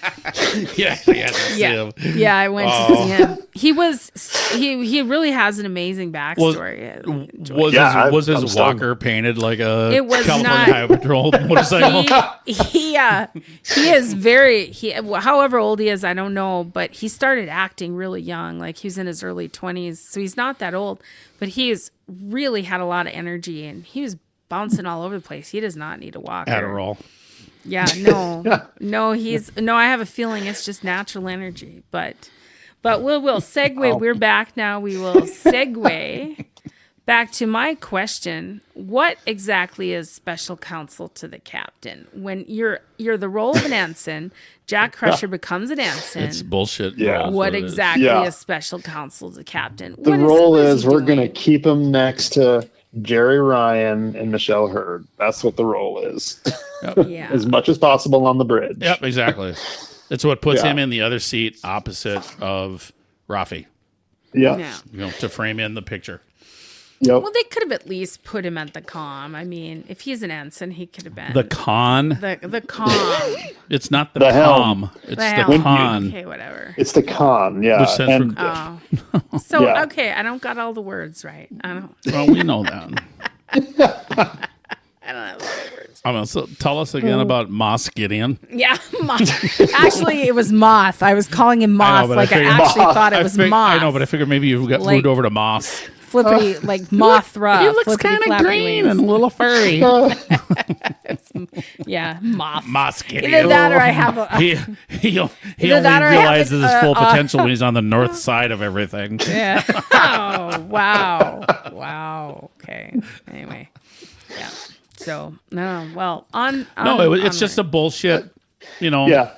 Yeah, I went to see him. He really has an amazing backstory. Was his I'm stunned. walker painted like a It was California not. Highway Patrol motorcycle? he is however old he is, I don't know, but he started acting really young. Like he was in his early 20s, so he's not that old, but he's really had a lot of energy and he was bouncing all over the place. He does not need a walker. Adderall. Yeah, no, I have a feeling it's just natural energy, but we'll segue. We're back now. We will segue back to my question. What exactly is special counsel to the captain? When you're the role of an ensign, Jack Crusher becomes an ensign. It's bullshit. Yeah. What it is. exactly Yeah. is special counsel to the captain? The role is we're going to keep him next to Jerry Ryan and Michelle Hurd. That's what the role is. Yeah. As much as possible on the bridge. Yep, exactly. It's what puts Yeah. him in the other seat opposite of Rafi, Yeah. to frame in the picture. Yep. Well, they could have at least put him at the comm. I mean, if he's an ensign, he could have been The con. the comm. It's not the The helm. com. It's the helm. con. Okay, whatever. It's the con, yeah. Which stands for- Oh, so Yeah. okay, I don't got all the words right. I don't Well, we know that. have all the words. I mean, so tell us again about Moss Gideon. Yeah, moth. Actually, it was moth. I was calling him moth. but I like I, figured- actually thought it was moth. I know, but I figured maybe you got Like- moved over to Moss. Flippity, like Mothra. He looks kind of green and a little furry. Yeah, moth. Moss Gideon. Either that or I have a. He Either only that or I have realizes his a- full potential when he's on the north side of everything. Yeah. Oh, wow. Wow. Okay. Anyway. Yeah. So, no. Well, It's just a bullshit, Yeah.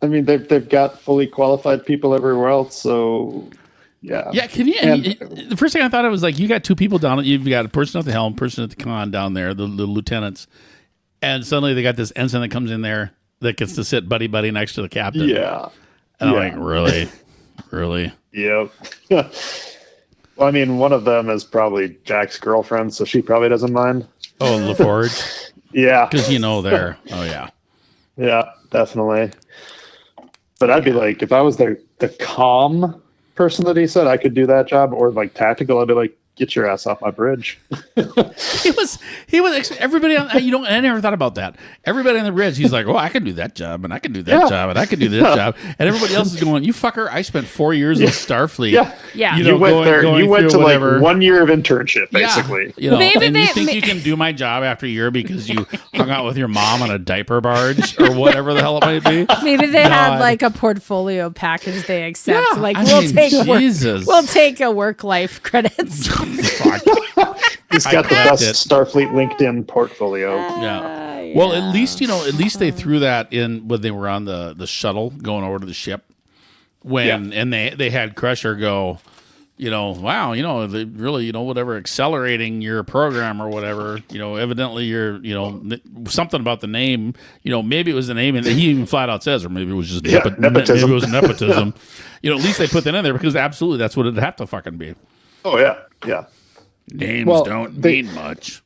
I mean, they've got fully qualified people everywhere else, so yeah. Yeah, can you? The first thing I thought of was like, you got two people down. You've got a person at the helm, person at the con down there, the lieutenants, and suddenly they got this ensign that comes in there that gets to sit buddy next to the captain. Yeah. And Yeah. I'm like, really? Yep. Well, I mean, one of them is probably Jack's girlfriend, so she probably doesn't mind. Oh, LaForge, Yeah. because there. Oh yeah. Yeah, definitely. But I'd be like, if I was the calm person that he said, I could do that job, or like tactical, I'd be like, get your ass off my bridge. He was everybody on, I never thought about that. Everybody on the bridge, he's like, oh, I can do that job, and I can do that job, and I can do that job. And everybody else is going, you fucker, I spent 4 years in Starfleet. Yeah. Yeah. You went there. You went to whatever. like 1 year of internship, basically. Yeah, Maybe and they- you think you can do my job after a year because you hung out with your mom on a diaper barge or whatever the hell it might be. Maybe they had God. like a portfolio package they accept. Yeah, Like I we'll mean, take Jesus. we'll take a work life credits. Fuck. He's got the best Starfleet LinkedIn portfolio. Yeah. Well, at least they threw that in when they were on the shuttle going over to the ship. And they had Crusher go, wow, they really, whatever, accelerating your program or whatever, evidently you're, something about the name, maybe it was the name, and he even flat out says, or maybe it was just nepotism. Maybe it was nepotism. At least they put that in there because absolutely that's what it'd have to fucking be. Oh, yeah. Names don't mean much.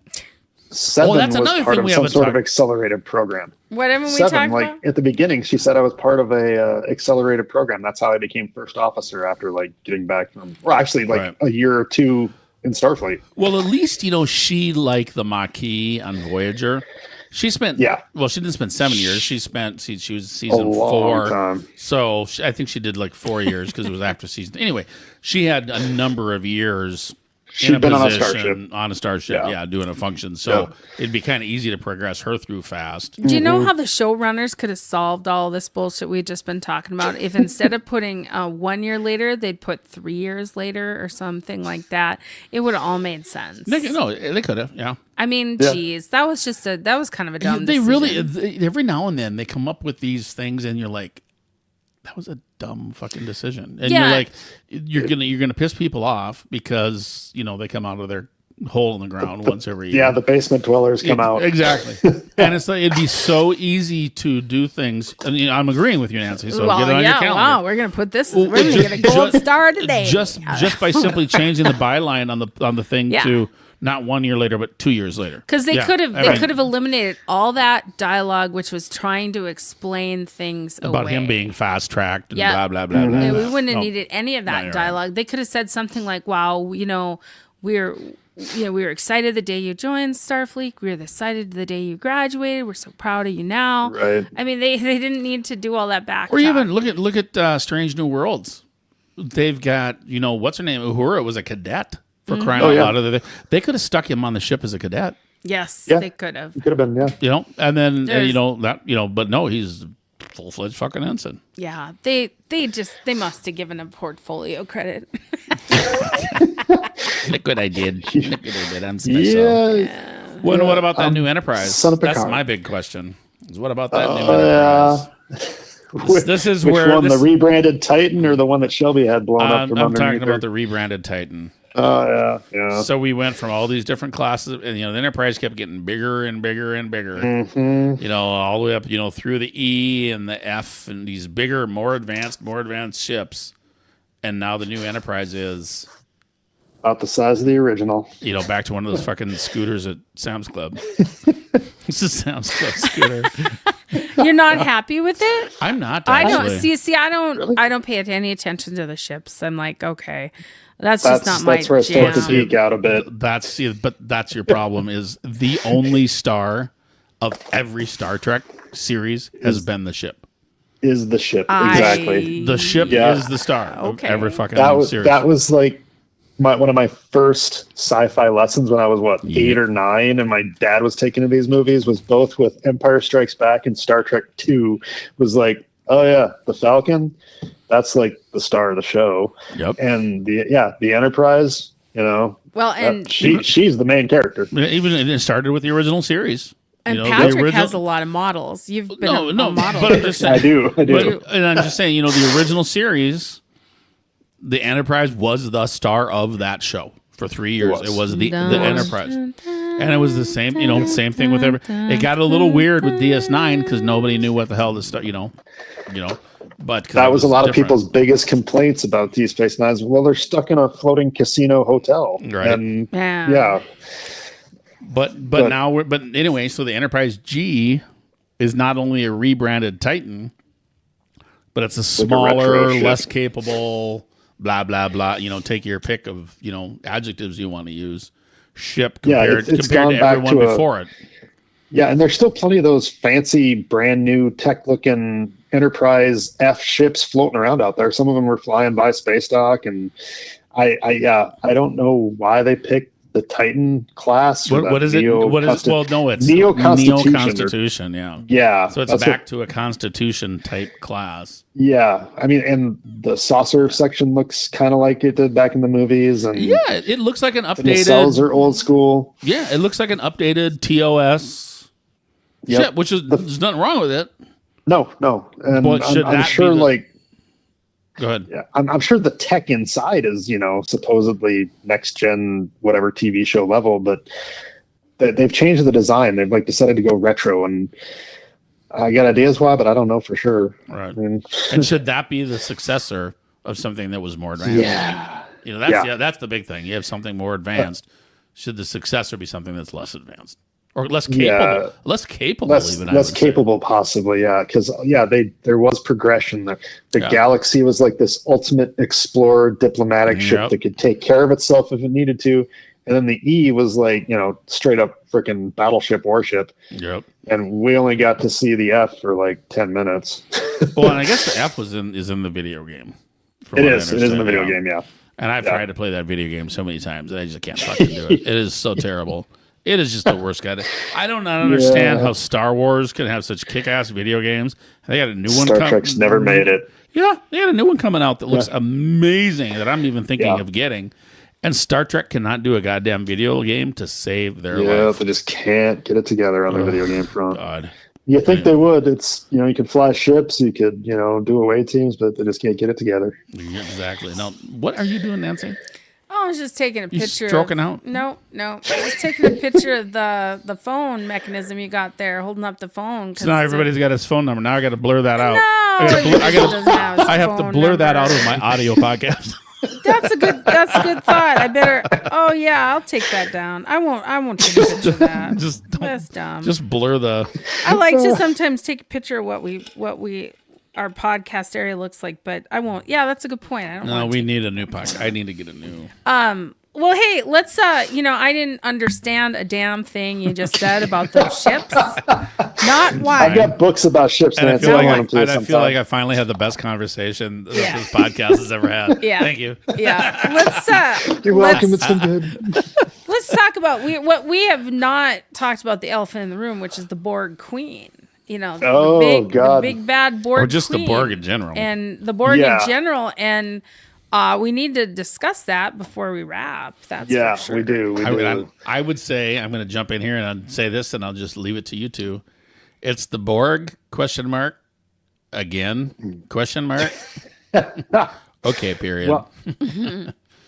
Seven that's was part of some sort of accelerated program. Whatever we talked about? At the beginning, she said I was part of a accelerated program. That's how I became first officer after getting back from, a year or two in Starfleet. Well, at least, she, like the Maquis on Voyager, she spent, well, she didn't spend 7 years. She was season 4. Time. So I think she did 4 years because it was after season. Anyway, she had a number of years. She'd been on a starship, doing a function. So it'd be kind of easy to progress her through fast. Do you know how the showrunners could have solved all this bullshit we've just been talking about? If instead of putting 1 year later, they'd put 3 years later or something like that, it would have all made sense. They could have, yeah. I mean, geez, that was kind of a dumb decision. Really, every now and then, they come up with these things, and you're like, that was a dumb fucking decision. And you're like, you're gonna piss people off because they come out of their hole in the ground once every year. Yeah, the basement dwellers come out. Exactly. And it's it'd be so easy to do things. And I'm agreeing with you, Nancy. So get it on your calendar. Wow, we're gonna put this. We're gonna get a gold star today. Just by simply changing the byline on the thing to not 1 year later, but 2 years later. Because they could have eliminated all that dialogue, which was trying to explain things about away. Him being fast tracked and blah blah blah blah. We wouldn't have needed any of that dialogue. Right. They could have said something like, "Wow, we're excited the day you joined Starfleet. We were excited the day you graduated. We're so proud of you now." Right. I mean, they didn't need to do all that back. Or even look at Strange New Worlds. They've got what's her name? Uhura was a cadet. For crying out loud, they could have stuck him on the ship as a cadet. Yes, they could have. Could have been, and then but no, he's full-fledged fucking ensign. Yeah, they must have given him portfolio credit. Look what I did. I'm special. Yeah. Well, what about that new Enterprise? That's my big question. What about that new Enterprise? This is which where one, the rebranded Titan or the one that Shelby had blown up from I'm talking about the rebranded Titan. Oh, yeah. So we went from all these different classes, and the Enterprise kept getting bigger and bigger and bigger. Mm-hmm. All the way up, through the E and the F, and these bigger, more advanced ships. And now the new Enterprise is about the size of the original. Back to one of those fucking scooters at Sam's Club. It's a Sam's Club scooter. You're not happy with it? I'm not. Actually. I don't see. I don't pay any attention to the ships. I'm like, okay. That's just not my jam. That's where I start to geek out a bit. But that's your problem. Is the only star of every Star Trek series has been the ship. Is the ship exactly? The ship is the star of every fucking series. That was one of my first sci-fi lessons when I was 8 or 9, and my dad was taking to these movies. Was both with Empire Strikes Back and Star Trek 2. Was like, oh yeah, the Falcon. That's the star of the show. Yep. And the Enterprise, Well, and she's the main character. Even it started with the original series. And Patrick has a lot of models. You've been a model. But I'm just saying, I do. And I'm just saying, the original series, the Enterprise was the star of that show for 3 years. It was the Enterprise. And it was the same, same thing with it got a little weird with DS9 because nobody knew what the hell the star, But that was a lot of people's biggest complaints about Deep Space Nine. Well, they're stuck in a floating casino hotel, right? And But anyway, so the Enterprise G is not only a rebranded Titan, but it's a smaller, less capable, blah blah blah. Take your pick of adjectives you want to use. Ship compared to everyone before it. Yeah, and there's still plenty of those fancy, brand new, tech-looking Enterprise F ships floating around out there. Some of them were flying by space dock, and I don't know why they picked the Titan class. What is it? What is it? Well, no, it's Neo Constitution. Yeah. So it's back to a Constitution type class. Yeah, I mean, and the saucer section looks kind of like it did back in the movies. And yeah, it looks like an updated. The cells are old school. Yeah, it looks like an updated TOS. Yep. Shit, which is there's nothing wrong with it. No, and I'm sure Go ahead. Yeah, I'm sure the tech inside is, supposedly next gen, whatever TV show level, but they've changed the design. They've decided to go retro, and I got ideas why, but I don't know for sure. Right. And should that be the successor of something that was more advanced? Yeah. That's the big thing. You have something more advanced. Should the successor be something that's less advanced? Or less capable, less capable, possibly, yeah. Because there was progression. The Galaxy was like this ultimate explorer, diplomatic ship that could take care of itself if it needed to, and then the E was like straight up freaking battleship warship. Yep. And we only got to see the F for like 10 minutes. Well, and I guess the F is in the video game. It is in the video game, yeah. And I've tried to play that video game so many times, and I just can't fucking do it. It is so terrible. It is just the worst guy. I don't understand how Star Wars can have such kick-ass video games. They got a new one. Star Trek's never made it. Yeah, they got a new one coming out that looks amazing that I'm even thinking of getting. And Star Trek cannot do a goddamn video game to save their life. Yeah, they just can't get it together on the video game front. God. You think they would. It's, you could fly ships, you could, do away teams, but they just can't get it together. Yeah, exactly. Now, what are you doing, Nancy? Oh, I was just taking a picture. You stroking out? No. Just taking a picture of the phone mechanism you got there, holding up the phone. So now everybody's got his phone number. Now I got to blur that out. No, I have to blur that out of my audio podcast. That's a good thought. I better. Oh yeah, I'll take that down. I won't take a picture of that. That's dumb. Just blur the. I like to sometimes take a picture of what we our podcast area looks like, but I won't. Yeah, that's a good point. We need a new podcast. I need to get a new. Well, hey, let's. I didn't understand a damn thing you just said about those ships. Not why. I've got books about ships, and I feel like I finally had the best conversation that this podcast has ever had. Yeah. Thank you. Yeah. Let's. You're welcome. It's been good. Let's talk about what we have not talked about, the elephant in the room, which is the Borg Queen. The big bad Borg, or just Queen, the Borg in general, and the Borg in general, and we need to discuss that before we wrap. That's for sure. We do. I would say I'm going to jump in here and I'll say this, and I'll just leave it to you two. It's the Borg ? Again ? Okay. Period. Well,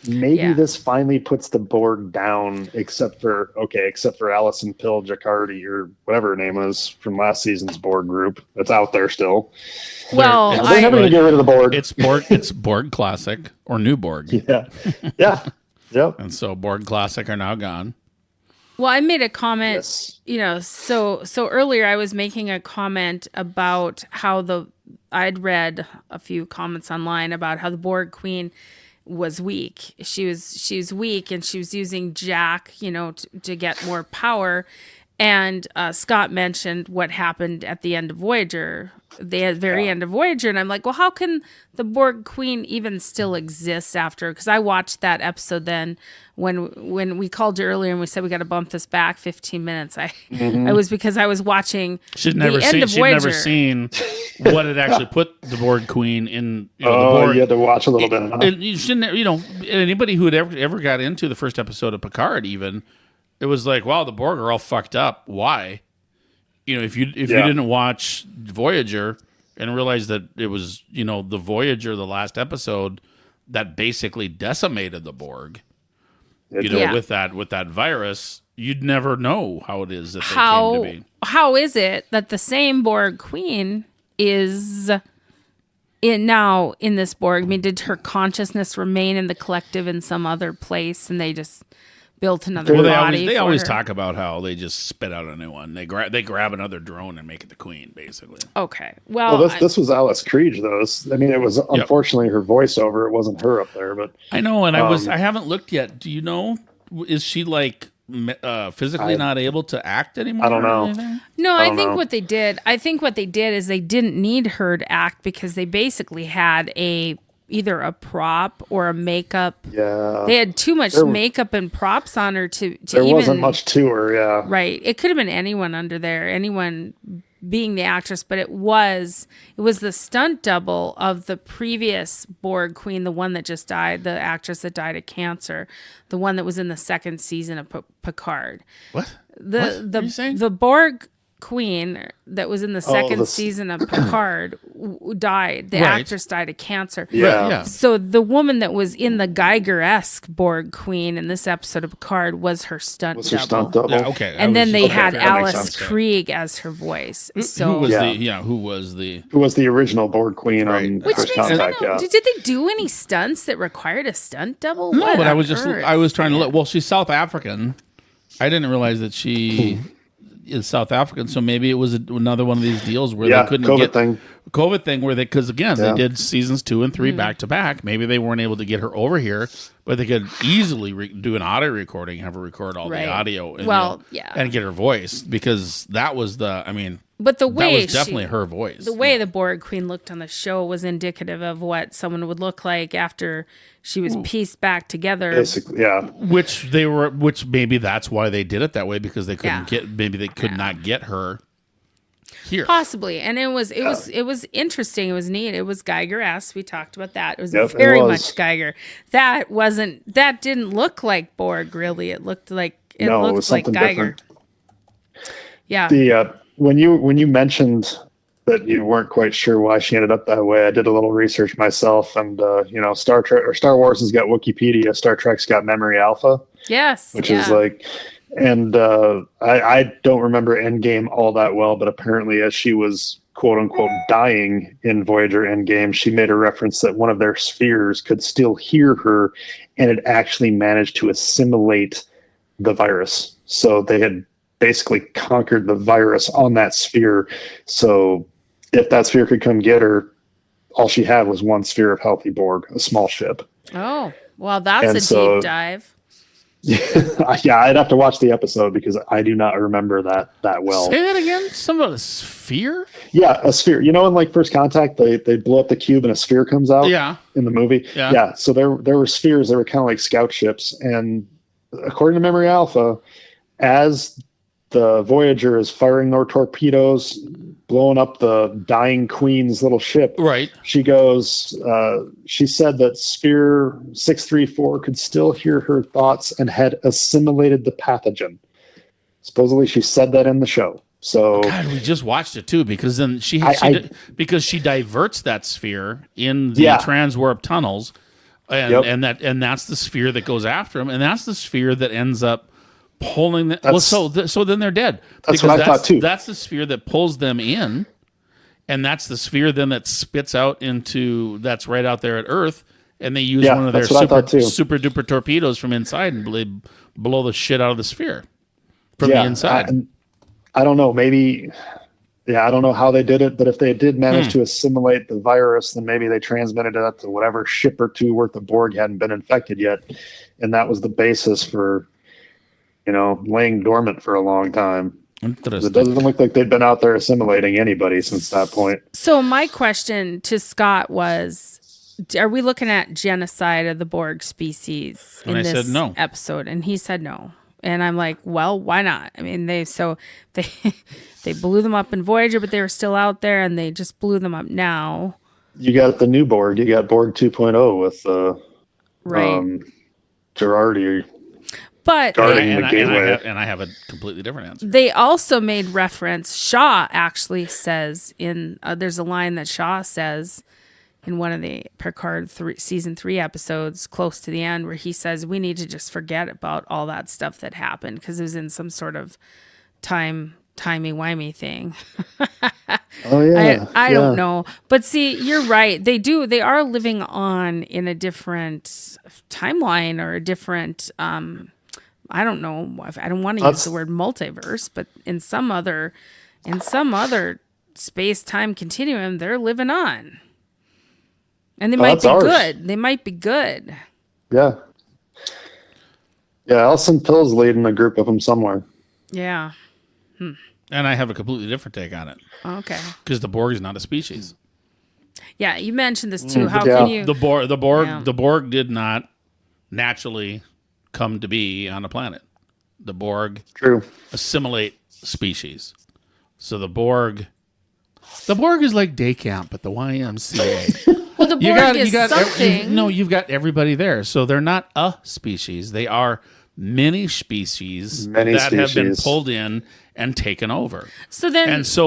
maybe this finally puts the Borg down, except for Alison Pill Jacardi or whatever her name was from last season's Borg group that's out there still. Well, they're never going to get rid of the Borg. It's Borg Classic or New Borg. Yeah. Yep. And so Borg Classic are now gone. Well, I made a comment, so earlier I was making a comment about how I'd read a few comments online about how the Borg Queen was weak. She's weak, and she was using Jack, to get more power. And Scott mentioned what happened at the end of Voyager, the very end of Voyager, and I'm like, well, how can the Borg Queen even still exist after? Because I watched that episode then when we called you earlier and we said we got to bump this back 15 minutes. I was because I was watching She'd never seen what had actually put the Borg Queen in. The Borg. You had to watch a little bit. Huh? You shouldn't. Anybody who had ever got into the first episode of Picard, even it was like, wow, the Borg are all fucked up. Why? If you didn't watch Voyager and realize that it was the Voyager, the last episode that basically decimated the Borg. With that virus, you'd never know how it is that they came to be. How is it that the same Borg Queen is in this Borg? I mean, did her consciousness remain in the collective in some other place, and they just built another body? They always talk about how they just spit out a new one. They grab another drone and make it the Queen, basically. Okay. Well, this was Alice Creed, though. It was unfortunately her voiceover. It wasn't her up there, but I know. And I haven't looked yet. Do you know? Is she like physically not able to act anymore? I don't know. No, I think what they did is they didn't need her to act because they basically had a either a prop or a makeup. Yeah. They had too much makeup and props on her to there even, wasn't much to her, yeah. Right. It could have been anyone under there, anyone being the actress, but it was the stunt double of the previous Borg queen, the one that just died, the actress that died of cancer, the one that was in the second season of Picard. What? What are you saying? The Borg queen that was in the second season of Picard died. The actress died of cancer. Yeah. So the woman that was in the Geiger-esque Borg queen in this episode of Picard was her stunt double. Yeah, okay. And then they had Alice Krieg as her voice. So who was the original Borg queen on First Contact? Yeah. Did they do any stunts that required a stunt double? No, but I was trying to look. Well, she's South African. I didn't realize that she is South African, so maybe it was another one of these deals where they couldn't get COVID thing where because again they did seasons 2 and 3 back to back. Maybe they weren't able to get her over here, but they could easily do an audio recording, have her record all the audio, and, and get her voice because that was But the way that was definitely her voice. The way the Borg queen looked on the show was indicative of what someone would look like after she was pieced back together. Basically, yeah. Which maybe that's why they did it that way because they couldn't could not get her here. Possibly. And it was interesting. It was neat. It was Geiger-esque. We talked about that. It was very much Geiger. That didn't look like Borg really. It looked like it was like Geiger. Different. Yeah. When you mentioned that you weren't quite sure why she ended up that way, I did a little research myself, and Star Trek or Star Wars has got Wikipedia, Star Trek's got Memory Alpha. Yes, which is like, and I don't remember Endgame all that well, but apparently as she was quote unquote dying in Voyager Endgame, she made a reference that one of their spheres could still hear her, and it actually managed to assimilate the virus. So they had basically conquered the virus on that sphere. So if that sphere could come get her, all she had was one sphere of healthy Borg, a small ship. Oh, well, that's deep dive. Yeah, I'd have to watch the episode because I do not remember that well. Say that again? Some of a sphere? Yeah, a sphere. You know, in like First Contact, they blow up the cube and a sphere comes out. Yeah. In the movie. Yeah. So there were spheres that were kind of like scout ships, and according to Memory Alpha, as the Voyager is firing their torpedoes, blowing up the dying Queen's little ship. Right. She goes, she said that Sphere 634 could still hear her thoughts and had assimilated the pathogen. Supposedly she said that in the show. So God, we just watched it too, because then because she diverts that sphere in the transwarp tunnels, and that's the sphere that goes after him, and that's the sphere that ends up pulling them. So then they're dead. That's what I thought too. That's the sphere that pulls them in, and that's the sphere then that spits out into that's right out there at Earth, and they use one of their super duper torpedoes from inside and blow the shit out of the sphere from the inside. I don't know. Maybe, I don't know how they did it, but if they did manage to assimilate the virus, then maybe they transmitted it to whatever ship or two worth of Borg hadn't been infected yet, and that was the basis for, laying dormant for a long time. It doesn't look like they've been out there assimilating anybody since that point. So my question to Scott was, are we looking at genocide of the Borg species in this episode? And he said no. And I'm like, well, why not? I mean, they blew them up in Voyager, but they were still out there, and they just blew them up now. You got the new Borg. You got Borg 2.0 with Girardi. But and I have a completely different answer. They also made reference. Shaw actually says there's a line that Shaw says in one of the Picard season 3 episodes, close to the end, where he says we need to just forget about all that stuff that happened because it was in some sort of timey-wimey thing. Oh yeah, I don't know, but see, you're right. They are living on in a different timeline or a different. I don't know. I don't want to use the word multiverse, but in some other space-time continuum, they're living on, and they might be good. They might be good. Yeah. Yeah, Alison Pill's leading a group of them somewhere. Yeah. And I have a completely different take on it. Okay. Because the Borg is not a species. Yeah, you mentioned this too. How can you? The Borg did not naturally come to be on a planet. The Borg assimilate species. So the Borg is like day camp at the YMCA. Well, the Borg is something. You've got everybody there. So they're not a species. They are many species that have been pulled in and taken over. So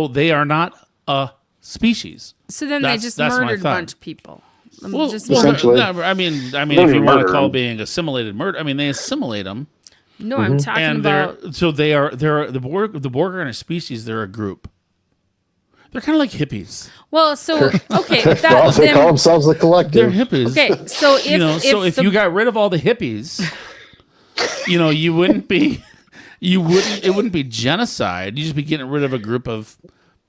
they are not a species. So then they just murdered a bunch of people. Essentially. I mean, if you want to call being assimilated murder, I mean, they assimilate them. No, I'm talking about. So they're the Borg. The Borg are in a species. They're a group. They're kind of like hippies. Well, so okay, they call themselves the collective. They're hippies. Okay, so if you got rid of all the hippies, you wouldn't be. It wouldn't be genocide. You'd just be getting rid of a group of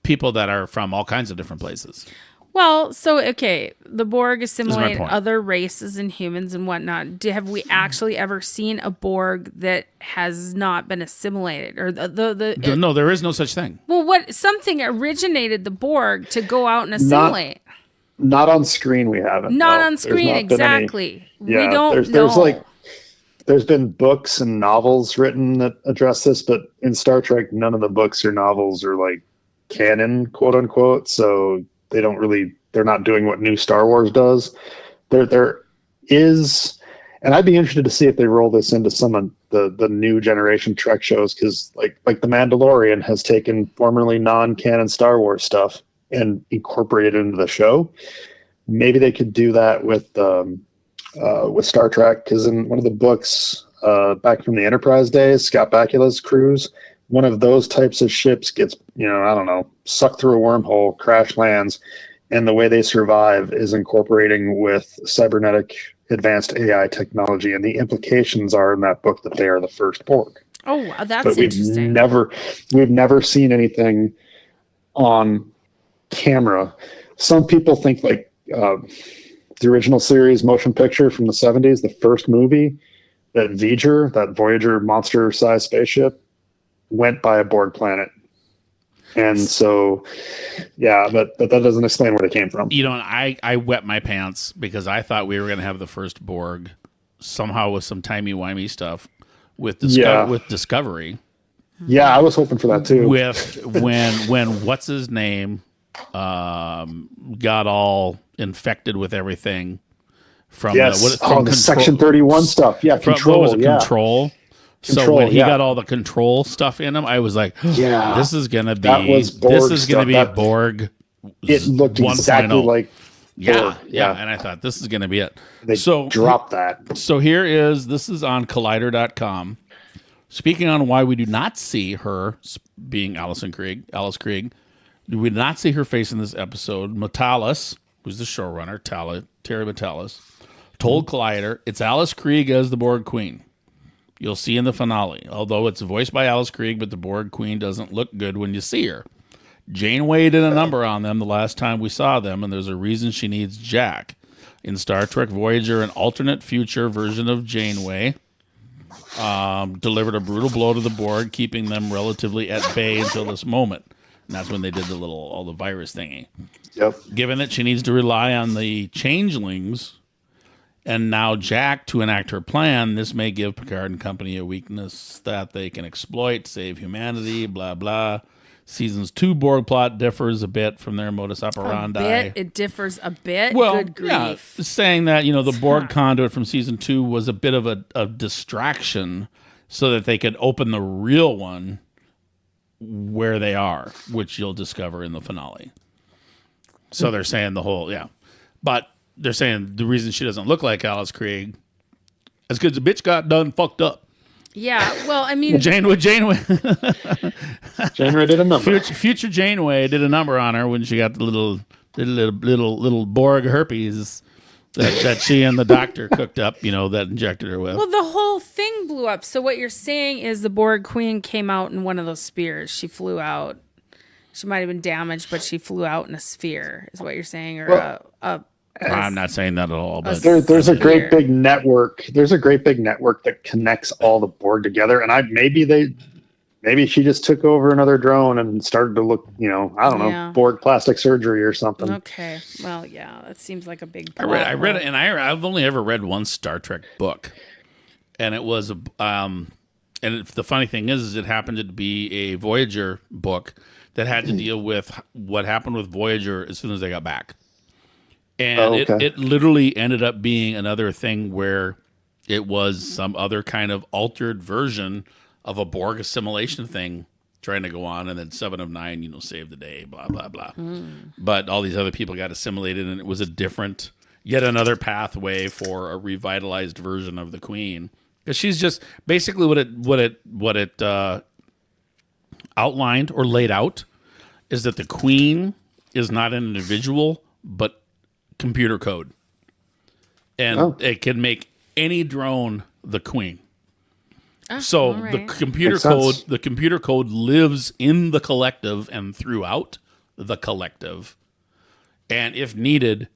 people that are from all kinds of different places. Well, so, okay, the Borg assimilate other races and humans and whatnot. Have we actually ever seen a Borg that has not been assimilated? Or No, there is no such thing. Well, something originated the Borg to go out and assimilate? Not on screen, we haven't. Not on screen, exactly. We don't know. There's been books and novels written that address this, but in Star Trek, none of the books or novels are like canon, quote unquote. So they're not doing what new Star Wars does. There is, and I'd be interested to see if they roll this into some of the new generation Trek shows, because like The Mandalorian has taken formerly non-canon Star Wars stuff and incorporated it into the show. Maybe they could do that with Star Trek, because in one of the books back from the Enterprise days, Scott Bakula's cruise, one of those types of ships gets, sucked through a wormhole, crash lands, and the way they survive is incorporating with cybernetic advanced AI technology, and the implications are in that book that they are the first Borg. Oh, wow, that's but interesting. We've never seen anything on camera. Some people think like the original series motion picture from the 70s, the first movie, that Voyager monster-sized spaceship, went by a Borg planet. And so, yeah, but that doesn't explain where they came from. I wet my pants because I thought we were going to have the first Borg somehow with some timey-wimey stuff with Discovery. Yeah, I was hoping for that too. With when what's his name got all infected with everything from the Section 31 stuff. Yeah, Control. Control. So when he got all the Control stuff in him, I was like, this is gonna be Borg. It looked exactly like Borg. And I thought this is gonna be it. They dropped that. So this is on Collider.com. Speaking on why we do not see her being Alice Krieg, we did not see her face in this episode. Matalas, who's the showrunner, Terry Matalas, told Collider it's Alice Krieg as the Borg Queen. You'll see in the finale. Although it's voiced by Alice Krieg, but the Borg Queen doesn't look good when you see her. Janeway did a number on them the last time we saw them, and there's a reason she needs Jack. In Star Trek Voyager, an alternate future version of Janeway delivered a brutal blow to the Borg, keeping them relatively at bay until this moment. And that's when they did all the virus thingy. Yep. Given that she needs to rely on the changelings and now Jack to enact her plan, this may give Picard and company a weakness that they can exploit, save humanity, blah, blah. Season's 2 Borg plot differs a bit from their modus operandi. It differs a bit? Well, good grief. Yeah, saying that, the Borg conduit from Season 2 was a bit of a distraction so that they could open the real one where they are, which you'll discover in the finale. So they're saying but they're saying the reason she doesn't look like Alice Krieg is because the bitch got done fucked up. Yeah, well, I mean, Janeway did a number. Future Janeway did a number on her when she got the little Borg herpes that she and the doctor cooked up, that injected her with. Well, the whole thing blew up. So what you're saying is the Borg Queen came out in one of those spheres. She flew out. She might have been damaged, but she flew out in a sphere, is what you're saying, or I'm not saying that at all, but there's a great big network. There's a great big network that connects all the Borg together, and maybe they maybe she just took over another drone and started to look, I don't know, Borg plastic surgery or something. Okay. Well, yeah, that seems like a big I read it, and I've only ever read one Star Trek book, and it was the funny thing is it happened to be a Voyager book that had to deal with what happened with Voyager as soon as they got back. And it literally ended up being another thing where it was some other kind of altered version of a Borg assimilation thing trying to go on, and then 7 of 9, saved the day, blah, blah, blah. But all these other people got assimilated, and it was yet another pathway for a revitalized version of the Queen. Because she's just basically what it outlined or laid out is that the Queen is not an individual, but computer code. And it can make any drone the Queen. So the computer code lives in the collective and throughout the collective. And if needed,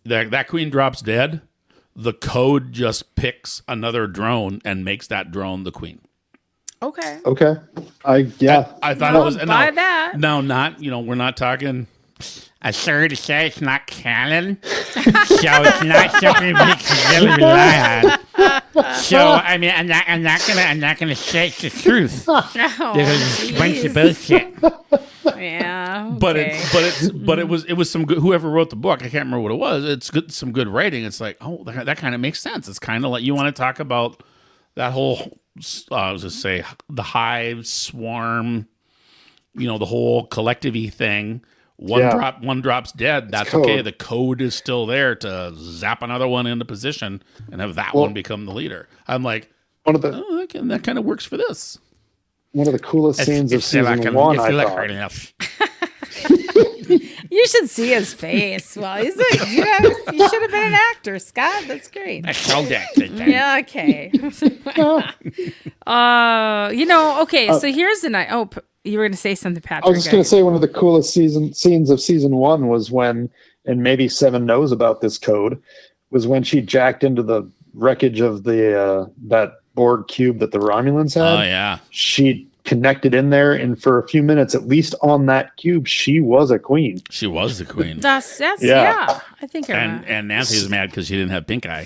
that Queen drops dead, the code just picks another drone and makes that drone the Queen. Okay. I thought it was buy that. No, not we're not talking. I'm sorry to say it's not canon, so it's not something we can really rely on. So I mean, I'm not gonna say it's the truth because it's a bunch of bullshit. Yeah, okay. but it was some good. Whoever wrote the book, I can't remember what it was. It's good, some good writing. It's like, oh, that kind of makes sense. It's kind of like you want to talk about that whole. I was just say the hive swarm, the whole collective-y thing. One drops dead. That's okay. The code is still there to zap another one into position and have that one become the leader. I'm like, that kind of works for this. One of the coolest scenes of season 1, I thought. You should see his face. Well, you should have been an actor, Scott. That's great. I showed that. Yeah, okay. Okay, so here's the night. Oh, you were going to say something, Patrick. I was just going to say one of the coolest scenes of season 1 was when, and maybe Seven knows about this code, was when she jacked into the wreckage of that Borg cube that the Romulans had. Oh, yeah. She connected in there, and for a few minutes, at least on that cube, she was a queen. She was the queen. That's yeah. I think and Nancy was mad because she didn't have pink eye.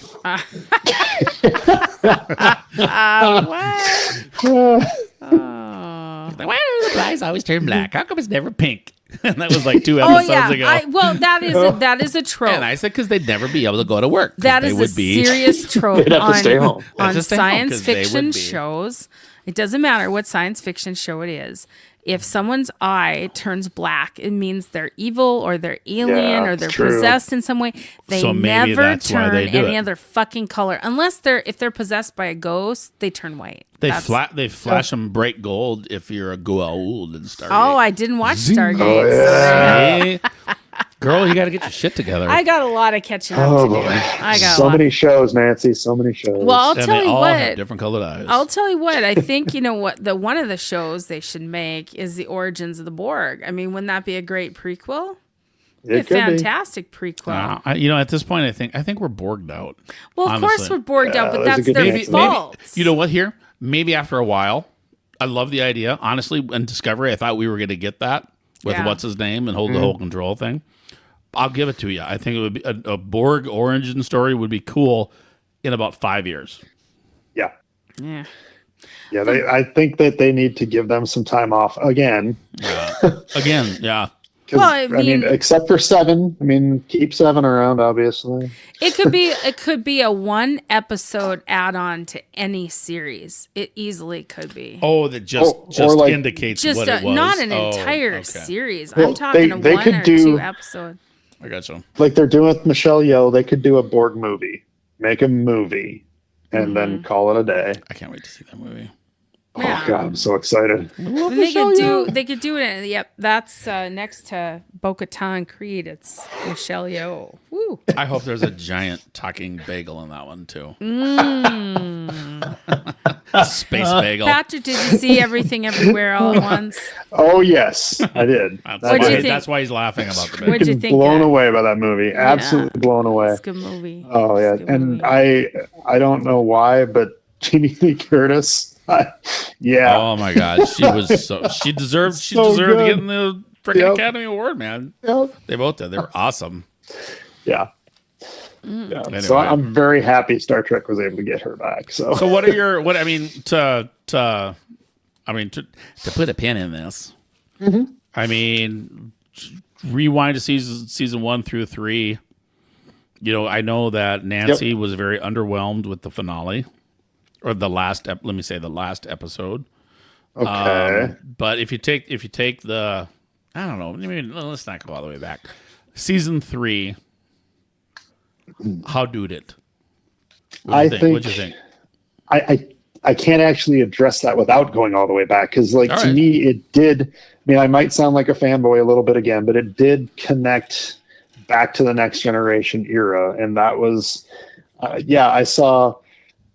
Why do the flies always turn black? How come it's never pink? And that was like 2 episodes ago. That is a trope. And I said because they'd never be able to go to work. That is a serious trope they'd have to stay home. on science fiction shows. It doesn't matter what science fiction show it is. If someone's eye turns black, it means they're evil or they're alien or they're possessed in some way. They never turn any other fucking color unless if they're possessed by a ghost. They turn white. They flash them bright gold if you're a Goa'uld in Stargate. Oh, I didn't watch Stargate. Oh, yeah. Girl, you got to get your shit together. I got a lot of catching up to do. I got so many shows, Nancy. So many shows. Well, I'll tell you what. Have different colored eyes. I'll tell you what. I think one of the shows they should make is the origins of the Borg. I mean, wouldn't that be a great prequel? A fantastic prequel. At this point, I think we're Borged out. Well, of course we're Borged out, but that's their fault. You know what? Here, maybe after a while, I love the idea. Honestly, in Discovery, I thought we were going to get that with what's his name and hold the whole control thing. I'll give it to you. I think it would be a Borg origin story would be cool in about 5 years. Yeah. Yeah. Yeah. I think that they need to give them some time off again. Yeah. Well, I mean, except for 7. Keep 7 around, obviously. It could be a 1 episode add-on to any series. It easily could be. Oh, that just indicates what it was. Not an entire series. I'm talking a 1 or 2 episode. I got you. Like they're doing with Michelle Yeoh, they could do a Borg movie, make a movie, and then call it a day. I can't wait to see that movie. Yeah. Oh God, I'm so excited. They could do it. Yep, that's next to Bo-Katan Creed. It's Michelle Yeoh. Woo. I hope there's a giant talking bagel in that one too. Space bagel. Patrick, did you see Everything Everywhere All at Once? Oh yes, I did. That's why he's laughing about the bagel. What'd you think? Blown away by that movie. Yeah. Absolutely blown away. It's a good movie. Oh yeah, and movie. I don't know why, but Jamie Lee Curtis Yeah. Oh my God, she deserved good. getting the freaking Academy Award, man. Yep. They both did. They were awesome. Yeah. Mm. Yeah. Anyway. So I'm very happy Star Trek was able to get her back. So what are your to put a pin in this? Mm-hmm. I mean, rewind to season 1 through 3. You know, I know that Nancy was very underwhelmed with the finale, or the last. Let me say the last episode. Okay. But if you take the, I don't know. Maybe, let's not go all the way back. Season 3. How did it? What'd you think? I can't actually address that without going all the way back, because to me it did. I mean, I might sound like a fanboy a little bit again, but it did connect back to the Next Generation era, and that was I saw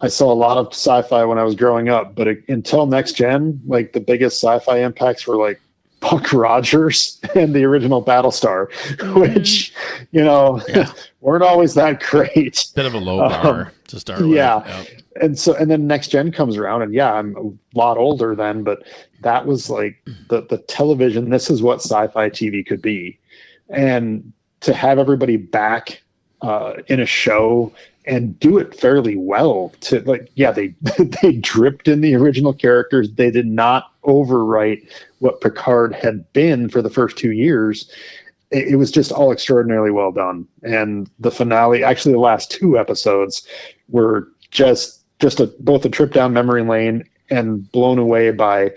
a lot of sci-fi when I was growing up, but until Next Gen, like the biggest sci-fi impacts were like Buck Rogers and the original Battlestar, which weren't always that great. Bit of a low bar to start with. Yeah. And then Next Gen comes around, and I'm a lot older then, but that was like the television. This is what sci-fi TV could be. And to have everybody back in a show and do it fairly well, they dripped in the original characters. They did not overwrite what Picard had been for the first 2 years. It was just all extraordinarily well done. And the finale, actually the last 2 episodes, were just both a trip down memory lane and blown away by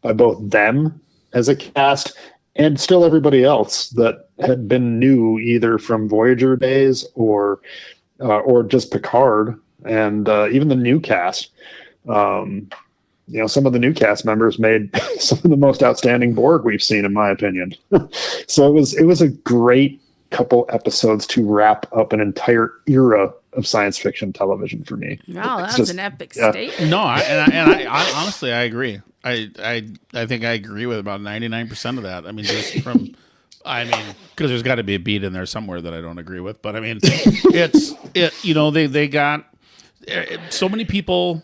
both them as a cast and still everybody else that had been new, either from Voyager days or just Picard, and even the new cast. Some of the new cast members made some of the most outstanding Borg we've seen, in my opinion. So it was a great couple episodes to wrap up an entire era of science fiction television for me. Wow, that's an epic statement. No, I honestly, I agree. I think I agree with about 99% of that. I mean, because there's got to be a beat in there somewhere that I don't agree with. But I mean, they got so many people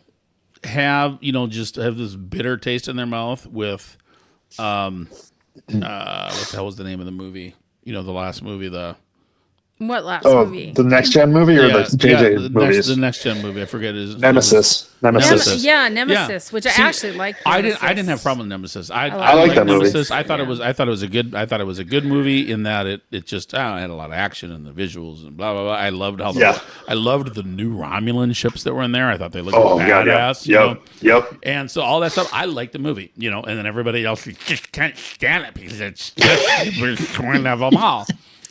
have this bitter taste in their mouth with what the hell was the name of the movie? The last movie, What last movie? The Next Gen movie or the JJ movies? The Next Gen movie. I forget his Nemesis. Nemesis, which I actually liked. I didn't have a problem with Nemesis. I like that Nemesis. movie. I thought it was a good movie in that it just had a lot of action and the visuals and blah blah blah. I loved I loved the new Romulan ships that were in there. I thought they looked badass. Yep. And so all that stuff, I liked the movie, and then everybody else just can't stand it because it's just we're going to have them all.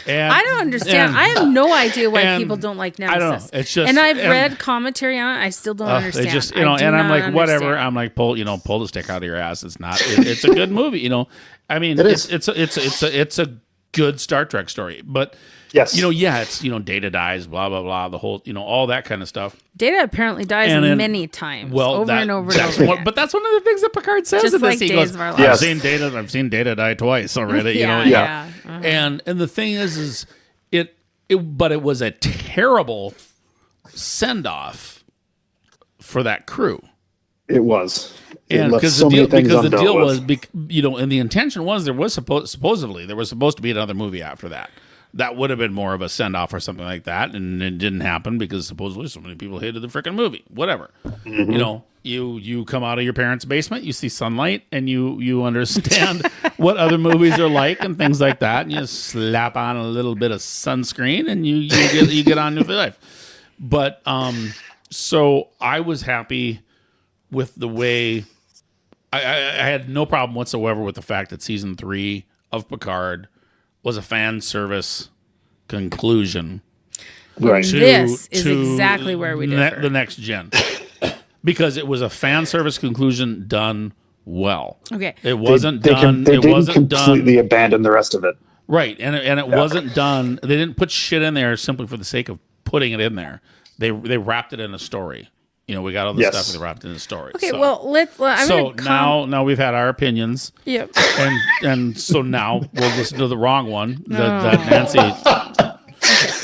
And, I don't understand. I have no idea why people don't like Nemesis. I don't know. It's just, and I've read commentary on it. I still don't understand. Just, and I'm like, whatever. I'm like, pull the stick out of your ass. It's not. It's a good movie. I mean, it's a good Star Trek story. But yes, it's Data dies, blah blah blah, the whole all that kind of stuff. Data apparently dies many times, over and over and over. But that's one of the things that Picard says just in this. Like He Days goes, of Our Lives. I've seen Data die twice already. Yeah. Uh-huh. And the thing is it was a terrible send off for that crew. It was. And because the deal was, and the intention was there was supposedly there was supposed to be another movie after that. That would have been more of a send off or something like that, and it didn't happen because supposedly so many people hated the freaking movie. Whatever, mm-hmm. You come out of your parents' basement, you see sunlight, and you understand what other movies are like and things like that, and you slap on a little bit of sunscreen, and you get on with your life. But so I was happy with the way I had no problem whatsoever with the fact that season 3 of Picard was a fan service conclusion. Right. This is exactly where we differ. The Next Gen. Because it was a fan service conclusion done well. Okay. It wasn't done. It wasn't completely abandon the rest of it. Right. And it wasn't done. They didn't put shit in there simply for the sake of putting it in there. They wrapped it in a story. We got all this stuff and they wrapped it in a story. Okay, so, now we've had our opinions. Yep. And so now we'll listen to the wrong one that Nancy.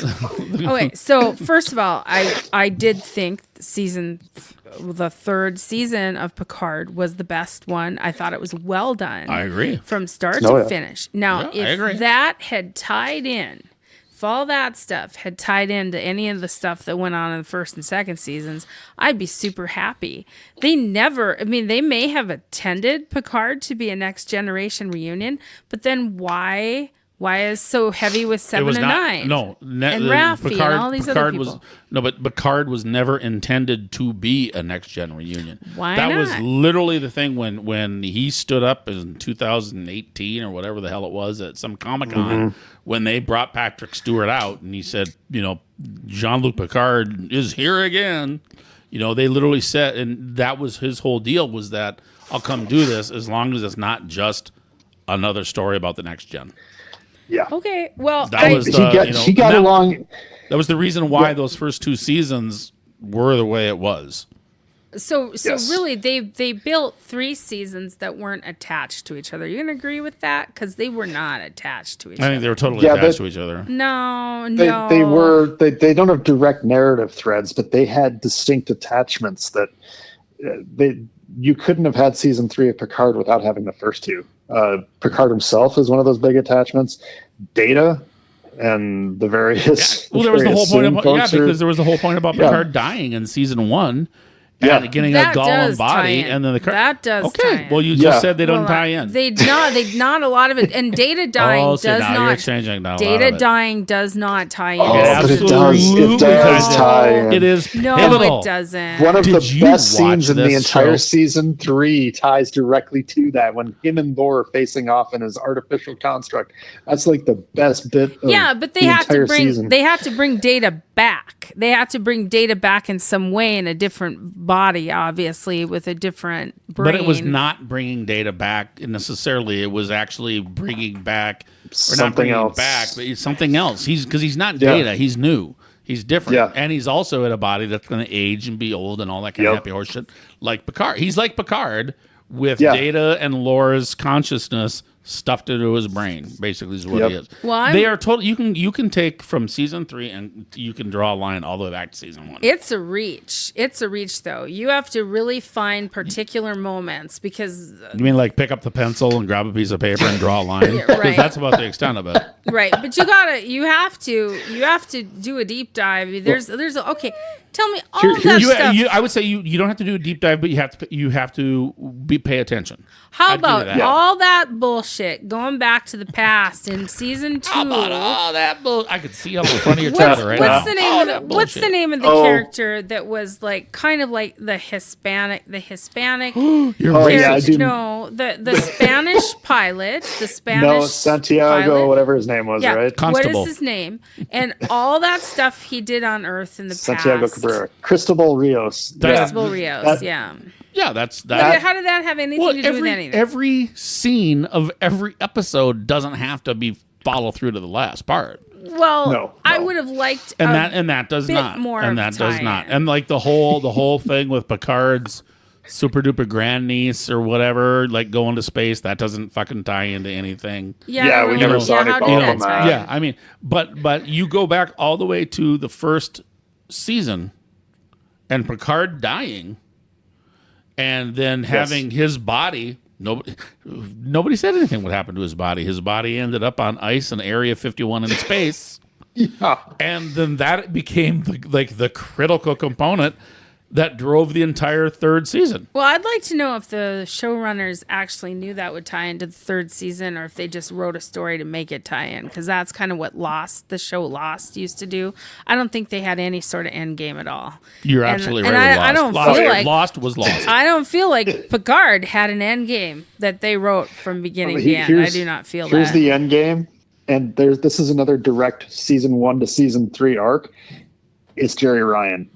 Okay, so first of all, I did think the third season of Picard was the best one. I thought it was well done. I agree. From start to finish. Now, if that had tied in, if all that stuff had tied into any of the stuff that went on in the first and second seasons, I'd be super happy. They may have intended Picard to be a Next Generation reunion, but then why is so heavy with 7 and 9? No, and Raffi and all these other people. But Picard was never intended to be a Next Gen reunion. Why that not? was literally the thing when he stood up in 2018 or whatever the hell it was at some Comic-Con when they brought Patrick Stewart out and he said, Jean-Luc Picard is here again. They literally said, and that was his whole deal, was that I'll come do this as long as it's not just another story about the Next Gen. Yeah. Okay. Well, he got along. That was the reason why those first 2 seasons were the way it was. So really, they built 3 seasons that weren't attached to each other. You gonna agree with that? Because they were not attached to each other. I think they were totally attached to each other. No. They were. They don't have direct narrative threads, but they had distinct attachments that you couldn't have had season 3 of Picard without having the first 2. Picard himself is one of those big attachments. Data and the various. Well, there was the whole point about because there was the whole point about Picard dying in season 1. And getting a Gollum body, and then that does. Okay, tie in. well, you just said they don't tie in. They not a lot of it, and Data dying does not. You're changing now. Data dying does not tie in. But it does tie in. It is no, pivotal. it doesn't. One of the best scenes in the entire season 3 ties directly to that when him and Lore are facing off in his artificial construct. That's like the best bit. Of but they have to bring Data back. They have to bring Data back in some way in a different body, obviously, with a different brain. But it was not bringing Data back necessarily. It was actually bringing back something else. But it's something else. Because he's not Data. He's new. He's different. And he's also in a body that's going to age and be old and all that kind of happy horse shit. Like Picard. He's like Picard with Data and Laura's consciousness stuffed into his brain, basically, is what he is. Well, they are total. You can take from season 3 and you can draw a line all the way back to season 1. It's a reach. It's a reach, though. You have to really find particular moments because. You mean like pick up the pencil and grab a piece of paper and draw a line? Because that's about the extent of it. Right, but you have to do a deep dive. There's okay. Tell me all that stuff. I would say you don't have to do a deep dive, but you have to pay attention. How about all that bullshit going back to the past in season 2? How about all that bullshit? I could see up in front of your chatter right now. What's the name of the character that was like kind of like the Hispanic? You're racist. No, the Spanish pilot, the Spanish. No, Santiago, pilot. whatever his name was, right? Constable. What is his name? And all that stuff he did on Earth in the Santiago past. Cabrera. Cristobal Rios. Cristobal Rios, yeah. Yeah, that's that. How did that have anything to do with anything? Every scene of every episode doesn't have to be follow through to the last part. Well, no. I would have liked and that does not. More and that does not. And like the whole thing with Picard's super duper grandniece or whatever, like going to space, that doesn't fucking tie into anything. Yeah, we never saw any problem. Yeah, I mean, but you go back all the way to the first season and Picard dying and then having his body, nobody said anything what happened to his body. His body ended up on ice in Area 51 in space. And then that became the critical component that drove the entire third season. Well, I'd like to know if the showrunners actually knew that would tie into the third season or if they just wrote a story to make it tie in, because that's kind of what the show Lost used to do. I don't think they had any sort of end game at all. You're absolutely right. I don't feel like Lost was Lost. I don't feel like Picard had an end game that they wrote from beginning to end. I do not feel that. Here's the end game, and this is another direct season 1 to season 3 arc. It's Jerry Ryan.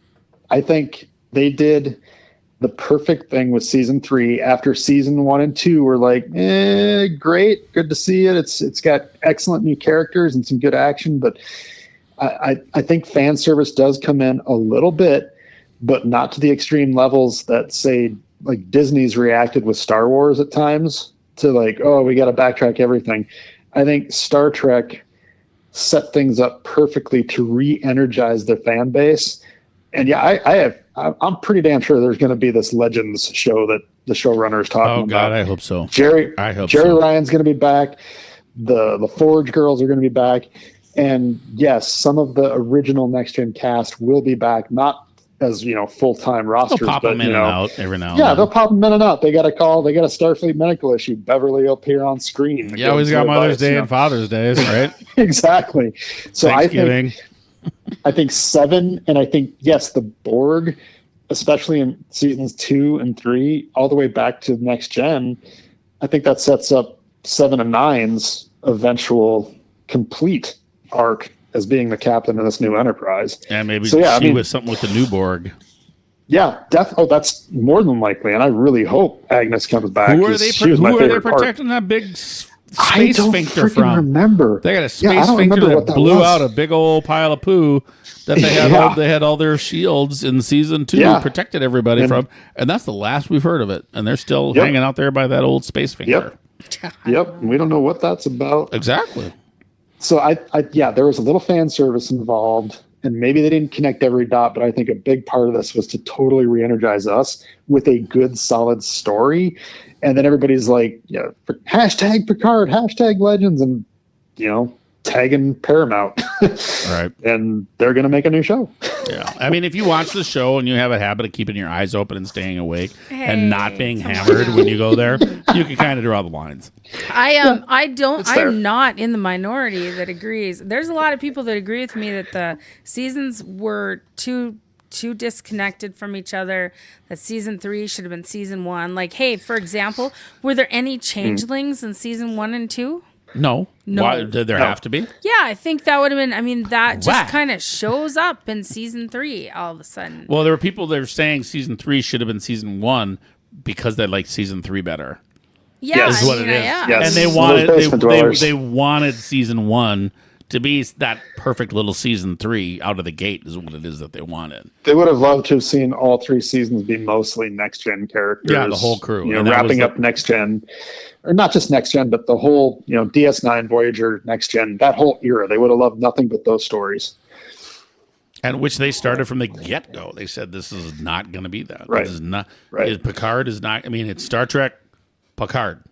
I think they did the perfect thing with season 3 after season 1 and 2 were like, great, good to see it. It's got excellent new characters and some good action, but I think fan service does come in a little bit, but not to the extreme levels that say like Disney's reacted with Star Wars at times to like, oh, we got to backtrack everything. I think Star Trek set things up perfectly to re-energize their fan base. And yeah, I'm pretty damn sure there's going to be this Legends show that the showrunner is talking about. Oh God, I hope so. Jerry so. Ryan's going to be back. The Forge girls are going to be back. And yes, some of the original Next Gen cast will be back, not as full-time rosters. They'll pop them in and out every now and then. Yeah, they'll pop them in and out. They got a call. They got a Starfleet medical issue. Beverly will appear on screen. Yeah, always got Mother's Day and Father's Days, right? Exactly. So Thanksgiving. I think 7, and I think yes, the Borg, especially in seasons 2 and 3, all the way back to Next Gen. I think that sets up 7 and 9's eventual complete arc as being the captain of this new Enterprise. And maybe she was something with the new Borg. Yeah, that's more than likely, and I really hope Agnes comes back. Who are they protecting that big space sphincter from? I don't remember. They got a space sphincter that blew out a big old pile of poo that they had. They had all their shields in season 2 protected everybody from, and that's the last we've heard of it. And they're still hanging out there by that old space sphincter. Yep. We don't know what that's about. Exactly. So there was a little fan service involved, and maybe they didn't connect every dot, but I think a big part of this was to totally re-energize us with a good, solid story. And then everybody's like, hashtag Picard, hashtag Legends, and tagging Paramount. Right. And they're going to make a new show. Yeah. I mean, if you watch the show and you have a habit of keeping your eyes open and staying awake and not being hammered when you go there, you can kind of draw the lines. I'm not in the minority that agrees. There's a lot of people that agree with me that the seasons were too disconnected from each other, that season 3 should have been season 1. Like, hey, for example, were there any changelings in season 1 and 2? No. Why, did there have to be? Yeah, I think that would have been, that just kind of shows up in season 3 all of a sudden. Well, there were people that were saying season 3 should have been season 1 because they liked season 3 better. Yeah, is what it is. Yeah. Yes. And they wanted season 1 to be that perfect little season 3 out of the gate is what it is that they wanted. They would have loved to have seen all 3 seasons be mostly Next Gen characters. Yeah, the whole crew. Wrapping up Next Gen, or not just Next Gen, but the whole, DS9, Voyager, Next Gen, that whole era. They would have loved nothing but those stories. And which they started from the get-go. They said this is not going to be that. Right. This is not. Right. Picard is not. I mean, it's Star Trek Picard,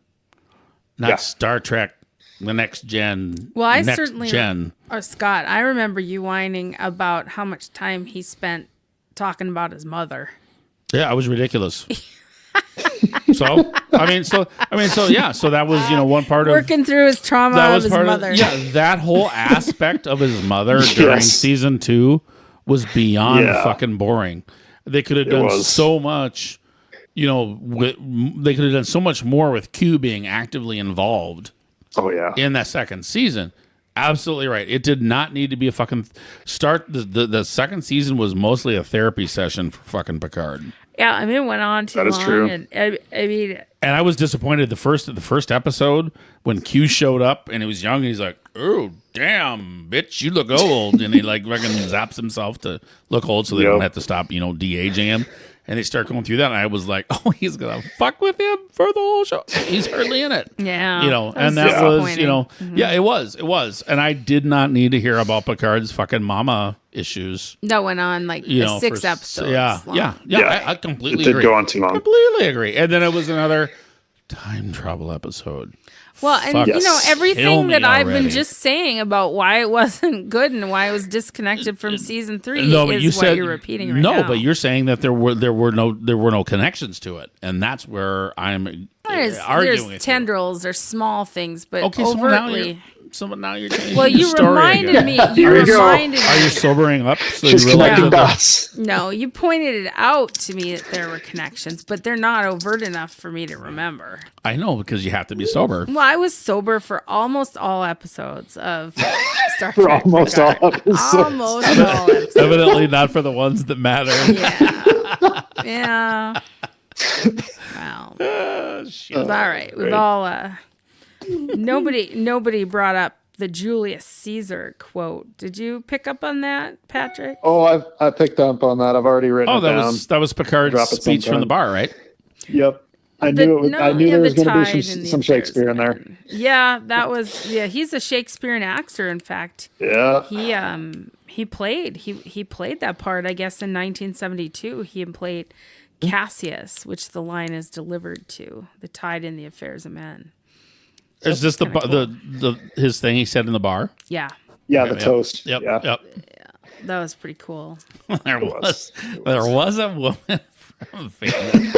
not Star Trek the Next Gen. Well, Scott, I remember you whining about how much time he spent talking about his mother. Yeah, I was ridiculous. So that was one part of working through his trauma of his mother. That whole aspect of his mother during season 2 was beyond fucking boring. They could have done so much. They could have done so much more with Q being actively involved. Oh yeah, in that second season. Absolutely right. It did not need to be a fucking start. The second season was mostly a therapy session for fucking Picard. Yeah, I mean, it went on too long. That is true. And I was disappointed the first episode when Q showed up and he was young and he's like, "Oh damn, bitch, you look old," and he like fucking zaps himself to look old so they don't have to stop de-aging him. And they start going through that, and I was like, "Oh, he's gonna fuck with him for the whole show. He's hardly in it." Yeah, and that was, it was, and I did not need to hear about Picard's fucking mama issues. That went on like 6 episodes. Yeah. I completely agree. It did go on too long. Completely agree. And then it was another time travel episode. Well, and everything that I've been just saying about why it wasn't good and why it was discarguing from season 3 is what you're repeating right now. No, but you're saying that there were no connections to it, and that's where I'm arguing. There's tendrils or small things, but overtly. So now you're changing. Well, you reminded me. Are you sobering up? So she's connecting dots. No, you pointed it out to me that there were connections, but they're not overt enough for me to remember. I know, because you have to be sober. Well, I was sober for almost all episodes of Star Trek. For almost all episodes. Almost all episodes. Evidently not for the ones that matter. Yeah. Well, it's all right. We've all... Nobody brought up the Julius Caesar quote. Did you pick up on that, Patrick? Oh, I picked up on that. I've already written it down. That was Picard's speech from the bar, right? Yep. I knew there was going to be some Shakespeare in there. Yeah, that was he's a Shakespearean actor, in fact. Yeah. He played that part, I guess, in 1972. He played Cassius, which the line is delivered to, the tide in the affairs of men. Is this his thing he said in the bar? Yeah. Yeah, the toast. Yep. Yeah. Yep. That was pretty cool. There was a woman from Finland.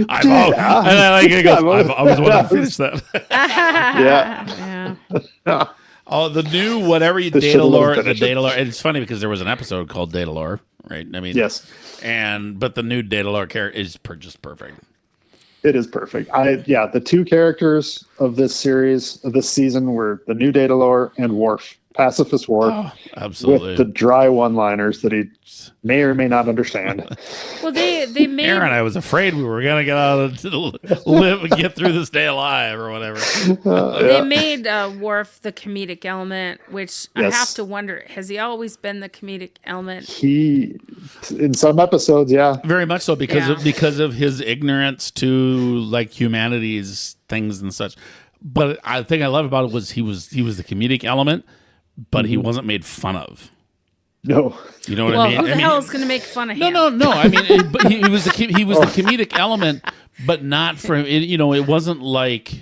I always wanted to finish that. Yeah. Oh, the new whatever you Daedalus. It's funny because there was an episode called Daedalus, right? I mean, yes. But the new Daedalus character is just perfect. It is perfect. The two characters of this season were the new Daedalus and Worf. Pacifist Worf. Oh, absolutely. With the dry one-liners that he may or may not understand. Well, they made Aaron, I was afraid we were gonna get out of live and get through this day alive or whatever. They made Worf the comedic element, which I have to wonder: has he always been the comedic element? He, in some episodes, yeah, very much so because of his ignorance to like humanity's things and such. But I think I love about it was he was the comedic element, but he wasn't made fun of. No, you know what I mean? Who the hell is going to make fun of him? No. I mean, but he was the comedic element, but not from it. You know, it wasn't like,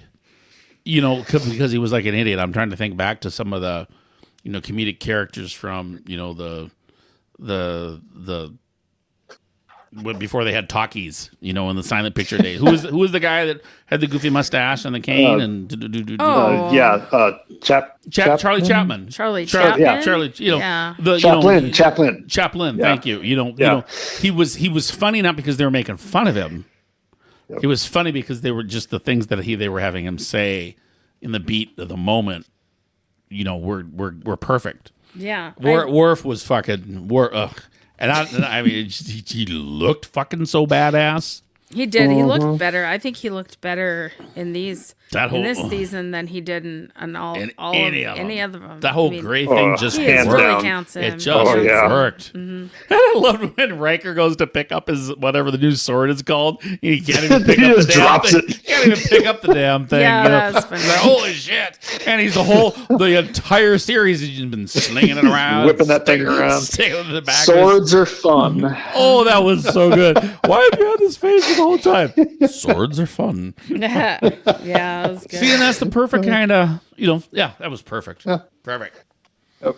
you know, because he was like an idiot. I'm trying to think back to some of the, you know, comedic characters from, you know, the before they had talkies, you know, in the silent picture days. Who was the guy that had the goofy mustache and the cane Charlie Chaplin. Charlie Chaplin. Yeah. Charlie. You know, Chaplin. Yeah. Thank you. You know, he was funny not because they were making fun of him. Yep. He was funny because they were just the things that they were having him say in the beat of the moment. You know, were perfect. Yeah. Worf was fucking And I mean, he looked fucking so badass. He did. He looked better. I think he looked better in this season than he did in any of them. That whole gray thing just really counts him. It just worked. Mm-hmm. I loved when Riker goes to pick up his whatever the new sword is called. He can't even pick up the damn thing. He can't even pick up the damn thing. Yeah, you know? that's funny. Like, holy shit! And he's the entire series he's been slinging it around, whipping that thing around. Swords are fun. Oh, that was so good. Why have you had this face the whole time? Swords are fun. Yeah, that was good. See, and that's the perfect kind of, you know, that was perfect. Yeah. Perfect. Yep.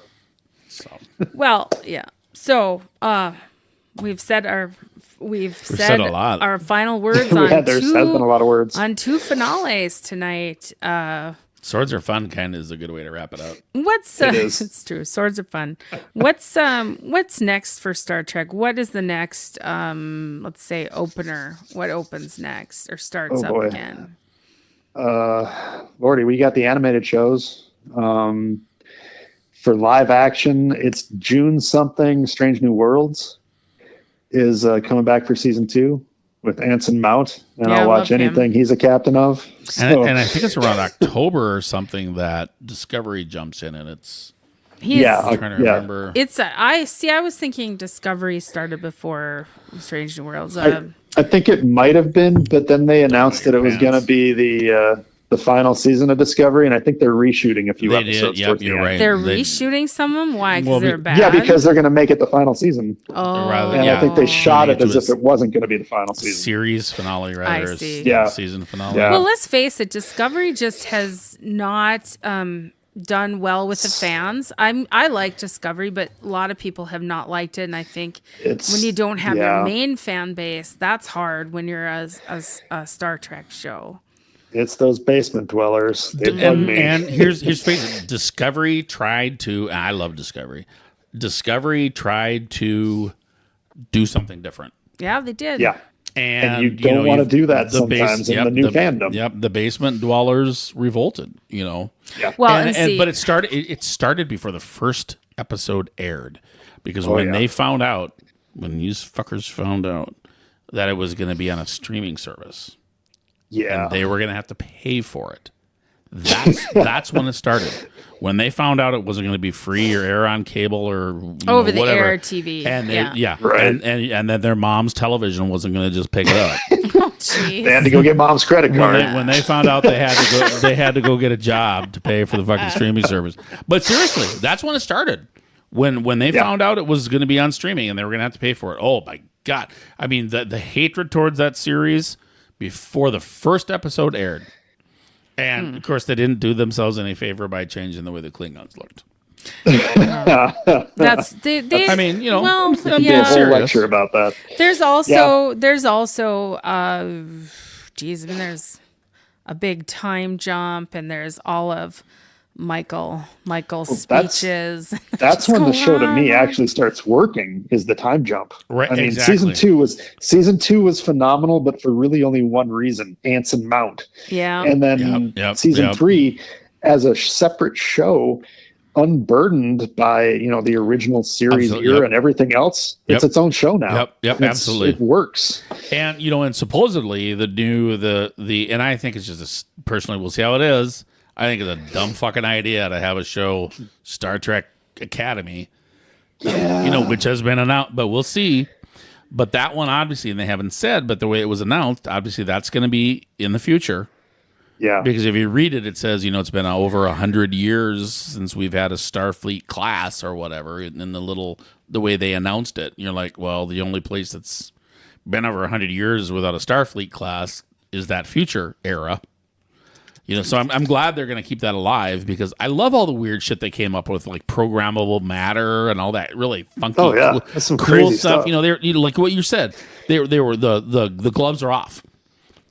So. Well, yeah. So, we've said a lot. Our final words on there's been a lot of words on two finales tonight. Swords are fun kind of is a good way to wrap it up. It's true. Swords are fun. What's next for Star Trek? What is the next let's say opener? What opens next or starts up again? Lordy, we got the animated shows. For live action, it's June something. Strange New Worlds is coming back for season 2. With Anson Mount, and I'll watch anything he's a captain of. So. And I think it's around October or something that Discovery jumps in, and it's. I'm trying to remember. I was thinking Discovery started before Strange New Worlds. I think it might have been, but then they announced that it was going to be the final season of Discovery, and I think they're reshooting a few episodes. Yep, you're right. They're reshooting some of them? Why? Because they're bad? Yeah, because they're going to make it the final season. Oh. I think they shot it as if it wasn't going to be the final season. Series finale, rather. I see. Season finale. Yeah. Well, let's face it, Discovery just has not done well with the fans. I like Discovery, but a lot of people have not liked it, and I think when you don't have your main fan base, that's hard when you're a Star Trek show. It's those basement dwellers. They bug me. And here's face it. Discovery tried to. I love Discovery. Discovery tried to do something different. Yeah, they did. Yeah, and you don't want to do that sometimes in the new fandom. Yep, the basement dwellers revolted. You know. Yeah. Well, but it started. It started before the first episode aired, because when these fuckers found out that it was going to be on a streaming service. Yeah. And they were going to have to pay for it. That's when it started. When they found out it wasn't going to be free or air on cable or over the whatever, air TV, and Right. and that their mom's television wasn't going to just pick it up. Oh, jeez. They had to go get mom's credit card. When they found out they had to go get a job to pay for the fucking streaming service. But seriously, that's when it started. When they found out it was going to be on streaming and they were going to have to pay for it. Oh my God! I mean, the hatred towards that series before the first episode aired. And, of course, they didn't do themselves any favor by changing the way the Klingons looked. That's I mean, you know, well, I'm being A whole serious. lecture about that. There's also geez, I mean, there's a big time jump, and there's all of Michael's speeches. That's when the show to me actually starts working, is the time jump. Right, I mean, exactly. season two was phenomenal, but for really only one reason: Anson Mount. Yeah. And then season 3, as a separate show, unburdened by the original series era and everything else, it's its own show now. Yep, absolutely. It works. And and supposedly the and I think it's just personally, we'll see how it is. I think it's a dumb fucking idea to have a show, Star Trek Academy, which has been announced, but we'll see. But that one, obviously, and they haven't said, but the way it was announced, obviously that's going to be in the future. Yeah. Because if you read it, it says, it's been over 100 years since we've had a Starfleet class or whatever, and then the way they announced it. You're like, well, the only place that's been over 100 years without a Starfleet class is that future era. So I'm glad they're going to keep that alive, because I love all the weird shit they came up with, like programmable matter and all that really funky, That's some cool crazy stuff. stuff. They're like what you said. They were the gloves are off.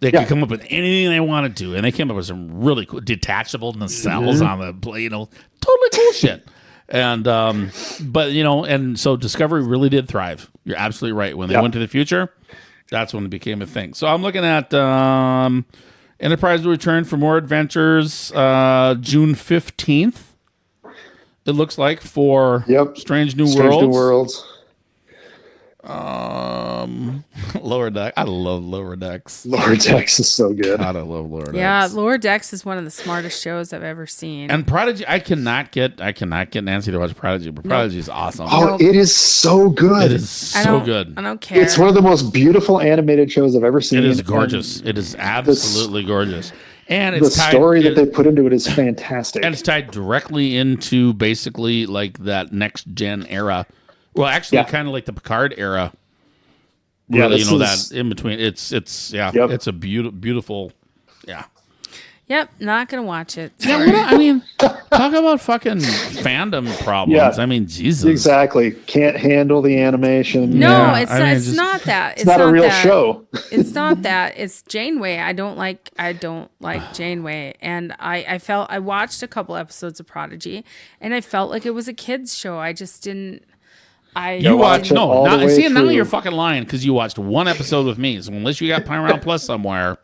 They could come up with anything they wanted to, and they came up with some really cool detachable nacelles on the plane. Totally cool shit. And but and so Discovery really did thrive. You're absolutely right. When they went to the future, that's when it became a thing. So I'm looking at Enterprise will return for more adventures June 15th. It looks like for Strange New Worlds. Lower Deck. I love Lower Decks. Lower Decks is so good. God, I love Lower Decks. Yeah, Lower Decks is one of the smartest shows I've ever seen. And Prodigy, I cannot get Nancy to watch Prodigy, but Prodigy is awesome. Oh, it is so good. It is so good. I don't care. It's one of the most beautiful animated shows I've ever seen. It is gorgeous. It is absolutely gorgeous. And it's the story that they put into it is fantastic. And it's tied directly into basically like that next gen era. Well, actually, kind of like the Picard era. Really, that in between. It's a beautiful. Yeah. Yep, not gonna watch it. Yeah, I mean, talk about fucking fandom problems. Yeah. I mean, Jesus. Exactly. Can't handle the animation. No, it's not that. It's not a real show. It's not that. It's Janeway. I don't like Janeway. And I watched a couple episodes of Prodigy, and I felt like it was a kids show. I just didn't. You watched now through. you're fucking lying, because you watched one episode with me. So unless you got Paramount Plus somewhere,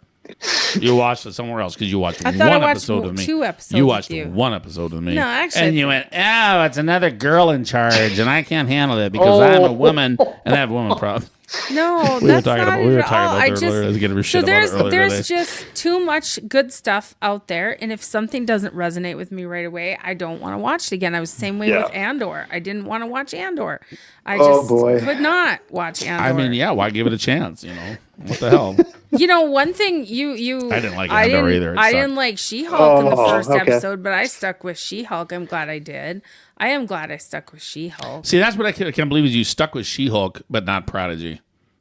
you watched it somewhere else, because you watched one episode with me. 2 episodes. You watched with you. one episode with me. No, actually, and you went, "Oh, it's another girl in charge, and I can't handle it because I'm a woman and I have woman problems." No, we that's were talking not about at all. that earlier. I was getting shit about it earlier there's today. just too much good stuff out there, and if something doesn't resonate with me right away, I don't want to watch it again. I was the same way with Andor. I didn't want to watch Andor. I just could not watch Andor. I mean, why give it a chance? What the hell? One thing you I didn't like Andor either. I didn't like She-Hulk in the first episode, but I stuck with She-Hulk. I'm glad I did. I am glad I stuck with She-Hulk. See, that's what I can't believe is you stuck with She-Hulk, but not Prodigy.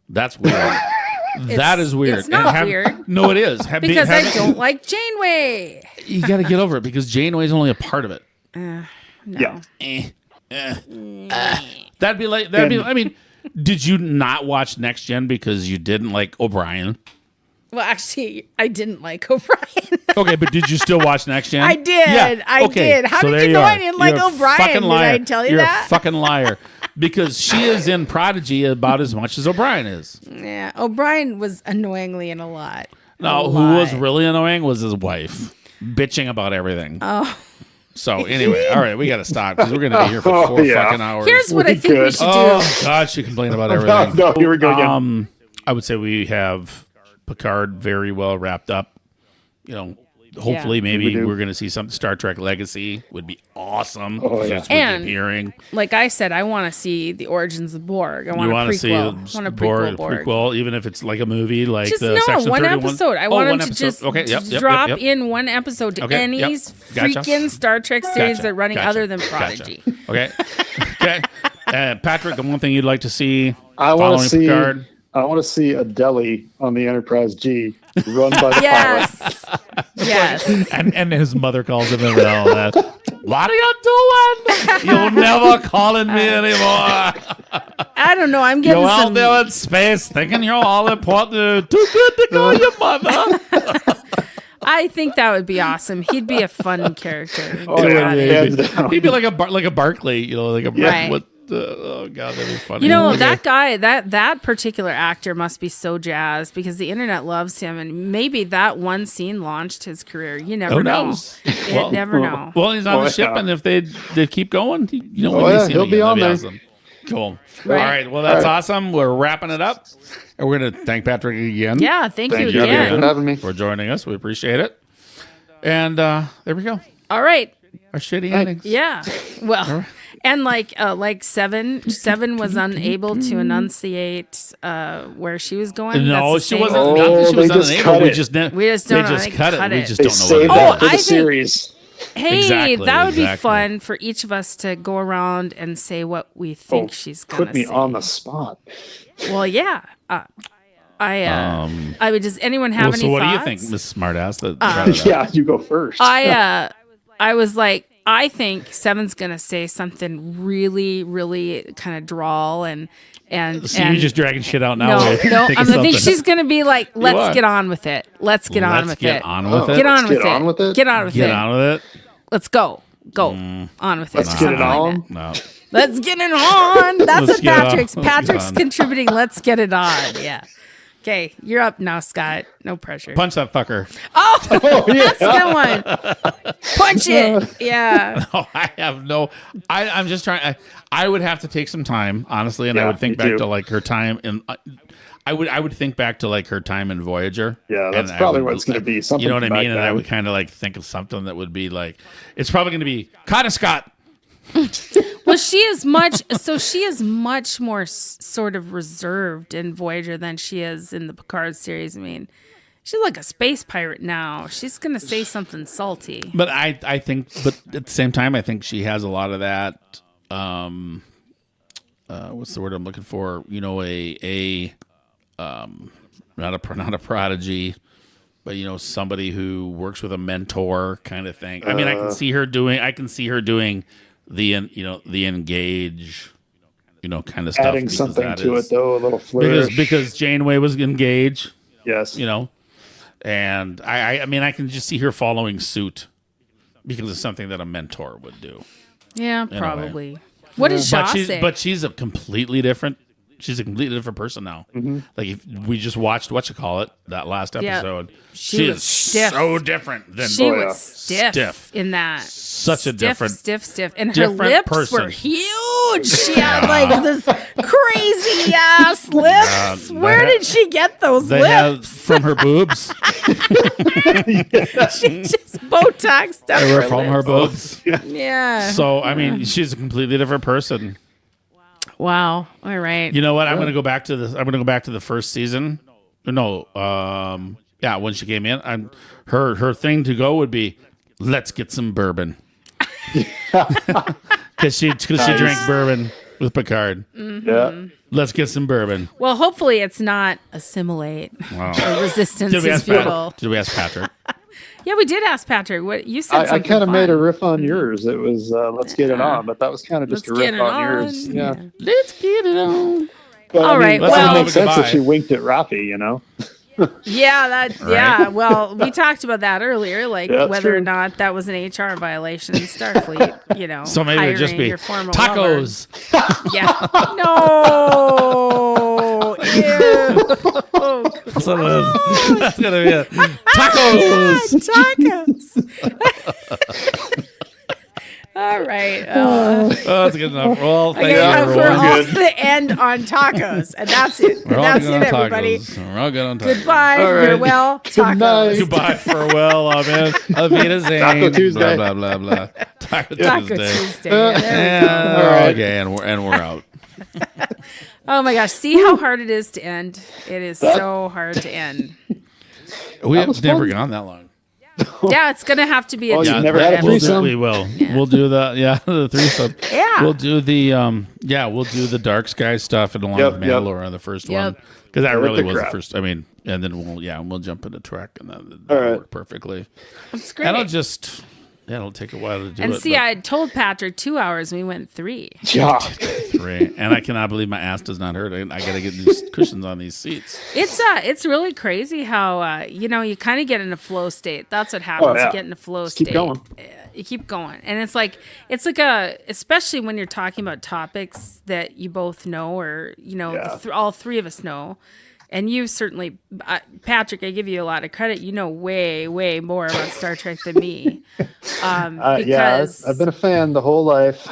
That's weird. That is weird. It's not weird. No, it is. Because I don't like Janeway. You got to get over it, because Janeway is only a part of it. No. Yeah. I mean, did you not watch Next Gen because you didn't like O'Brien? Well, actually, I didn't like O'Brien. Okay, but did you still watch Next Gen? I did. Yeah. I did. How did you know I didn't like O'Brien? Did I tell you that? You're a fucking liar. Because she is in Prodigy about as much as O'Brien is. Yeah, O'Brien was annoyingly in a lot. No, who was really annoying was his wife, bitching about everything. Oh. So anyway, all right, we got to stop, because we're going to be here for 4 fucking hours. Here's what I think we should do. Oh, God, she complained about everything. No, here we go again. I would say we have Picard very well wrapped up. hopefully, Yeah. maybe we're going to see some Star Trek Legacy would be awesome. Oh, yeah. That's what And- you're hearing. Like I said, I want to see the origins of Borg. I want You a want to see prequel. I want a prequel Borg. prequel, even if it's like a movie, like Just the no, Section one 31. episode. I Oh, want one them to episode. just Okay, yep, drop yep. in one episode to Okay, any yep. Gotcha. freaking Star Trek series Gotcha. that are running Gotcha. other than Gotcha. Prodigy. Okay. Okay. Patrick, the one thing you'd like to see I want following to see. Picard? I want to see a deli on the Enterprise G run by the pilot. Yes. Yes. And his mother calls him in and all that. What are you doing? You'll never calling me anymore. I don't know. I'm getting You're out some. there in space thinking you're all important. Too good to call your mother. I think that would be awesome. He'd be a fun character. Oh, yeah, hands down. He'd be like a Barkley, like a Right. what? Oh god, that'd be funny. You know, Okay. that guy, that particular actor must be so jazzed because the internet loves him, and maybe that one scene launched his career. You never Who know. knows? You never know. Well, he's on Oh, the ship, yeah. and if they keep going, we Oh, may yeah, see him he'll again. be on That'd there. awesome. Cool. Right. All right. Well, that's awesome. We're wrapping it up, and we're going to thank Patrick again. Yeah, thank you you again. for having me. for joining us. We appreciate it. And there we go. All right. Our shitty endings. Yeah. Well, and like Seven was unable to enunciate where she was going. No, That's the she same- wasn't. Oh, Not that she was they just unable. cut We it. just We just don't know. They just They cut it. cut We it. just They don't know saved what it that is. for I the think- series. Hey, Exactly, that would be exactly. fun for each of us to go around and say what we think she's gonna Put me say. on the spot. Well, yeah. I would. Does anyone have Well, any so what thoughts? do you think, Miss Smartass? That brought it up? Yeah, you go first. I was like, I think Seven's gonna say something really, really kind of drawl and See, you're just dragging shit out now. no, Wait, no. think I'm of gonna think something. she's gonna be like, let's What? get on with it. Let's get on with get it. on with it. Get on Let's with get it. on with it? Get on with Get it. on with it. Let's go. On with it. Let's get it Something like on. that. No. Let's get it on. That's Let's what get it on. Patrick's. Let's get Patrick's on. contributing. Let's get it on. Yeah. Okay, you're up now, Scott. No pressure. Punch that fucker. Oh, that's a good one. Punch it. Yeah. Oh, I have no. I'm just trying. I would have to take some time, honestly, and I Yeah, would think me back too. to like her time in. I would think back to like her time in Voyager. Yeah, that's and I probably would- what it's going to be. Something You know what I back mean? And I then. would kind of like think of something that would be like. It's probably going to be Cotta Scott. Well, she is much. So she is much more sort of reserved in Voyager than she is in the Picard series. I mean, she's like a space pirate now. She's gonna say something salty. But I think, but at the same time, I think she has a lot of that. What's the word I'm looking for? You know, not a prodigy, but you know, somebody who works with a mentor kind of thing. I mean, I can see her doing the engage, kind of stuff. Adding because something that to is- it, though, a little flourish. because Janeway was engaged, yes. and I mean, I can just see her following suit because it's something that a mentor would do. Yeah, a way. probably. What did Shaw say? But she's a completely different person now. Mm-hmm. Like if we just watched that last Yeah. episode. She was is stiff. so different than she Oh, yeah. was stiff in that. Such a different- stiff, and her different lips person. were huge. She had like this crazy ass lips. Where did she get those they have lips? from her boobs. She just Botoxed up They were her from her lips. boobs. Yeah. So I mean, she's a completely different person. Wow. All right. You know what? I'm going to go back to this. I'm going to go back to the first season. No, yeah, when she came in, her thing to go would be, let's get some bourbon, because she drank bourbon with Picard. Yeah. Let's get some bourbon. Well, hopefully it's not assimilate. Wow. Or resistance Did we is ask futile. Did we ask Patrick? Yeah, we did ask Patrick. What you said? I something kind of made a fun. riff on yours. It was let's get it on, but that was kind of just Let's a get riff it on yours. on. Yeah. Let's get it on. But, All right, It well- makes sense Goodbye. if she winked at Rafi, Yeah, yeah. Well, we talked about that earlier, like Yeah, that's whether or true. not that was an HR violation in Starfleet. So maybe it'd just hiring be your former lover. tacos. Yeah. No. Ew. Oh, So that's gonna be it. Tacos. Tacos. All right. That's good enough. Well, thank you, We're everyone. all going to end on tacos, and that's it. We're all That's good it, on everybody. tacos. We're all good on tacos. Goodbye. All right. Farewell. Tacos. Goodbye, farewell, amen. Auf Wiedersehen. Taco Tuesday. Blah, blah, blah, blah. Taco Taco Tuesday. Tuesday. There we go. And, All right. okay, and we're out. Oh my gosh! See how hard it is to end. It is so hard to end. We have was never fun. gone that long. Yeah, it's gonna have to be a Oh, you've team never had a event. threesome? We will. We'll do the threesome. Yeah. We'll do the we'll do the Dark Sky stuff and along Yep, with yep. Mandalore on the first Yep. one because that With really the was the crap. first. I mean, and then we'll jump into Trek and that'll right. work perfectly. It's great. And it'll take a while to do And it. see, but I told Patrick 2 hours, and we went 3. Yeah. 3, and I cannot believe my ass does not hurt. I got to get these cushions on these seats. It's really crazy how you kind of get in a flow state. That's what happens. Oh, yeah. You get in a flow Just state. keep going. You keep going, and it's like especially when you're talking about topics that you both know, or Yeah. all three of us know. And you certainly, Patrick, I give you a lot of credit. You know way, way more about Star Trek than me. Because I've been a fan the whole life.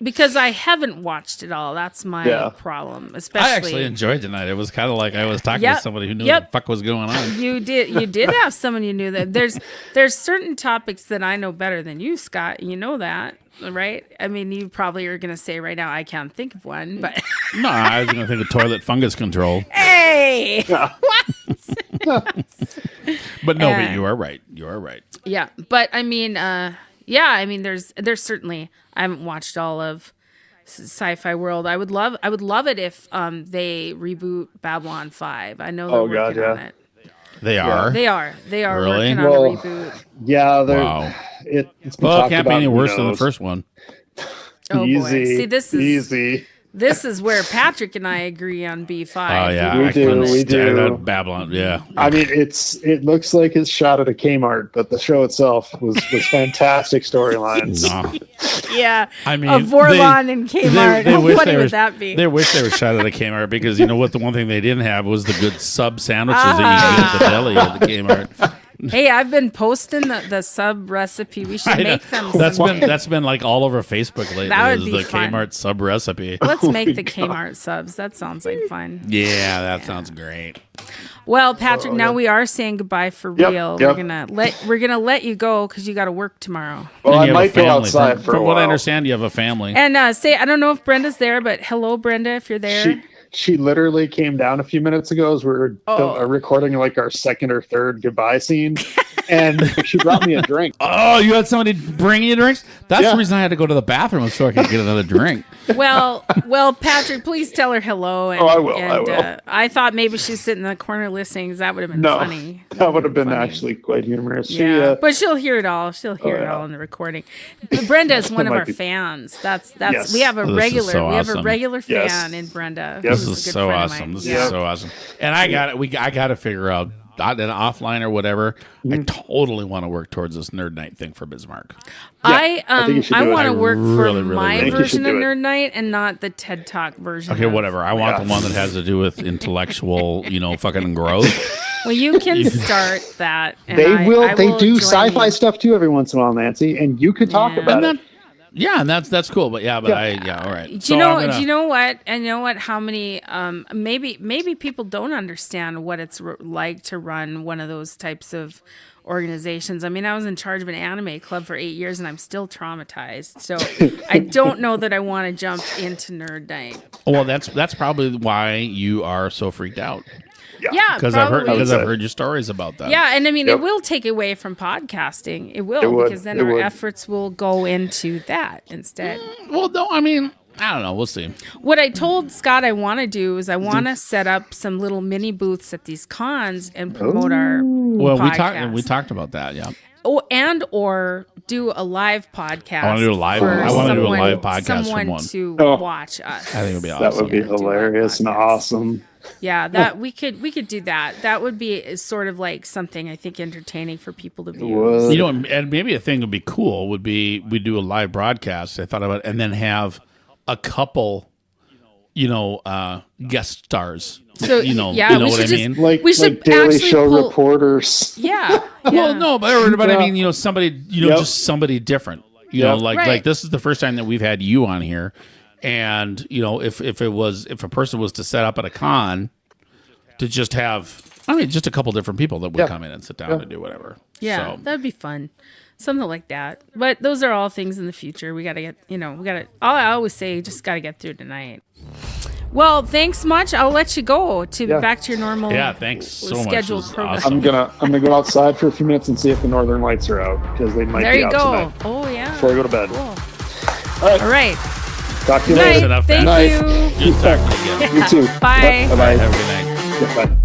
because I haven't watched it all. That's my Yeah. problem. Especially, I actually enjoyed tonight. It was kind of like I was talking Yep, to somebody who knew yep. what the fuck was going on. You did have someone you knew that there's certain topics that I know better than you, Scott. You know that, right? I mean, you probably are going to say right now I can't think of one, but No, I was going to think of toilet fungus control. hey, But no, but you are right. You are right. yeah. But I mean, there's certainly I haven't watched all of Sci-Fi World. I would love it if they reboot Babylon 5. I know they're working on it. They are. They are Really? working on a reboot. Yeah, Wow. it's been Well, it talked can't be about, any who worse than the knows. first one. Oh Easy. boy! See, this easy. is where Patrick and I agree on B5. Oh yeah, We I do, couldn't we stand do. that Babylon. Yeah. I mean, it looks like it's shot at a Kmart, but the show itself was fantastic storylines. No. Yeah. I mean, of Vorlon and Kmart. How wish funny they would were- that be? They wish they were shot at a Kmart because you know what? The one thing they didn't have was the good sub sandwiches that you get at the deli at the Kmart. Hey, I've been posting the sub recipe. We should I know. make them. That's been like all over Facebook lately. That would is be the fun. Kmart sub recipe. Let's make the Kmart subs. That sounds like fun. Yeah, that sounds great. Well, Patrick, now we are saying goodbye for Yep, real. yep. We're gonna let you go because you got to work tomorrow. Well, And I you have a might go family. outside From, for a from while. what I understand, you have a family. And I don't know if Brenda's there, but hello, Brenda, if you're there. She literally came down a few minutes ago as we were recording like our second or third goodbye scene, and she brought me a drink. Oh, you had somebody bring you drinks? That's Yeah. the reason I had to go to the bathroom so I could get another drink. Well, Patrick, please tell her hello. And, Oh, I will, And, I will. I thought maybe she's sitting in the corner listening. 'Cause that would have been No, funny. that would have been funny. actually quite humorous. Yeah, but she'll hear it all. She'll hear it yeah. all in the recording. But Brenda is one of Might our be- fans. That's Yes. we have a This is regular so we have a awesome. regular Yes. fan in Brenda. Yep. who's This a is good so friend of awesome. mine. This Yeah. is so awesome. And I got to figure out an offline or whatever. I totally want to work towards this Nerd Night thing for Bismarck. I think you should I do it. want to I work really, for really, my really think you version should of do it. Nerd Night and not the TED Talk version. Okay, of- whatever. I want Yeah. the one that has to do with intellectual, fucking growth. Well, you can start that. And They I will. They will do join sci-fi you. stuff too every once in a while, Nancy, and you could talk Yeah. about And it. yeah, and that's cool. But all right. Do you know what? And you know what? How many? Maybe people don't understand what it's like to run one of those types of organizations. I mean, I was in charge of an anime club for 8 years, and I'm still traumatized. So I don't know that I want to jump into Nerd Night. Well, that's probably why you are so freaked out Yeah, because probably. I've heard your stories about that. Yeah, and I mean, Yep. it will take away from podcasting. It will, It would. because then It our would. efforts will go into that instead. Well, no, I mean, I don't know. We'll see. What I told Scott I want to do is I want to set up some little mini booths at these cons and promote our Well, podcast. we talked about that. Yeah. Or do a live podcast. I wanna do a live- for I wanna do a someone- live podcast from someone one. to Oh. watch us. I think it'd be awesome. That would be Yeah, do a hilarious and podcast. awesome. Yeah, that we could do that. That would be sort of like something I think entertaining for people to view. would. And maybe a thing would be cool would be we do a live broadcast. I thought about it, and then have a couple, guest stars. So, you know yeah, we what should I just- mean. Like We should Daily actually Show pull- reporters. Yeah. Well, yeah. no, but I mean, Yeah. somebody, Yep. just somebody different. You know, Yep. like this is the first time that we've had you on here. And, you know, if a person was to set up at a con to just have, just a couple different people that would come in and sit down and do whatever. Yeah, So. that'd be fun. Something like that. But those are all things in the future. We got to get, I always say, just got to get through tonight. Well, thanks much. I'll let you go back to your normal thanks so much. scheduled program. Awesome. I'm gonna go outside for a few minutes and see if the northern lights are out, because they might be out tonight. Oh, yeah. Before I go to bed. Cool. All right. Talk to you Night. later. enough, Thank guys. you. Good talking again. You too. Bye. Bye. Have a good night. Yeah, bye.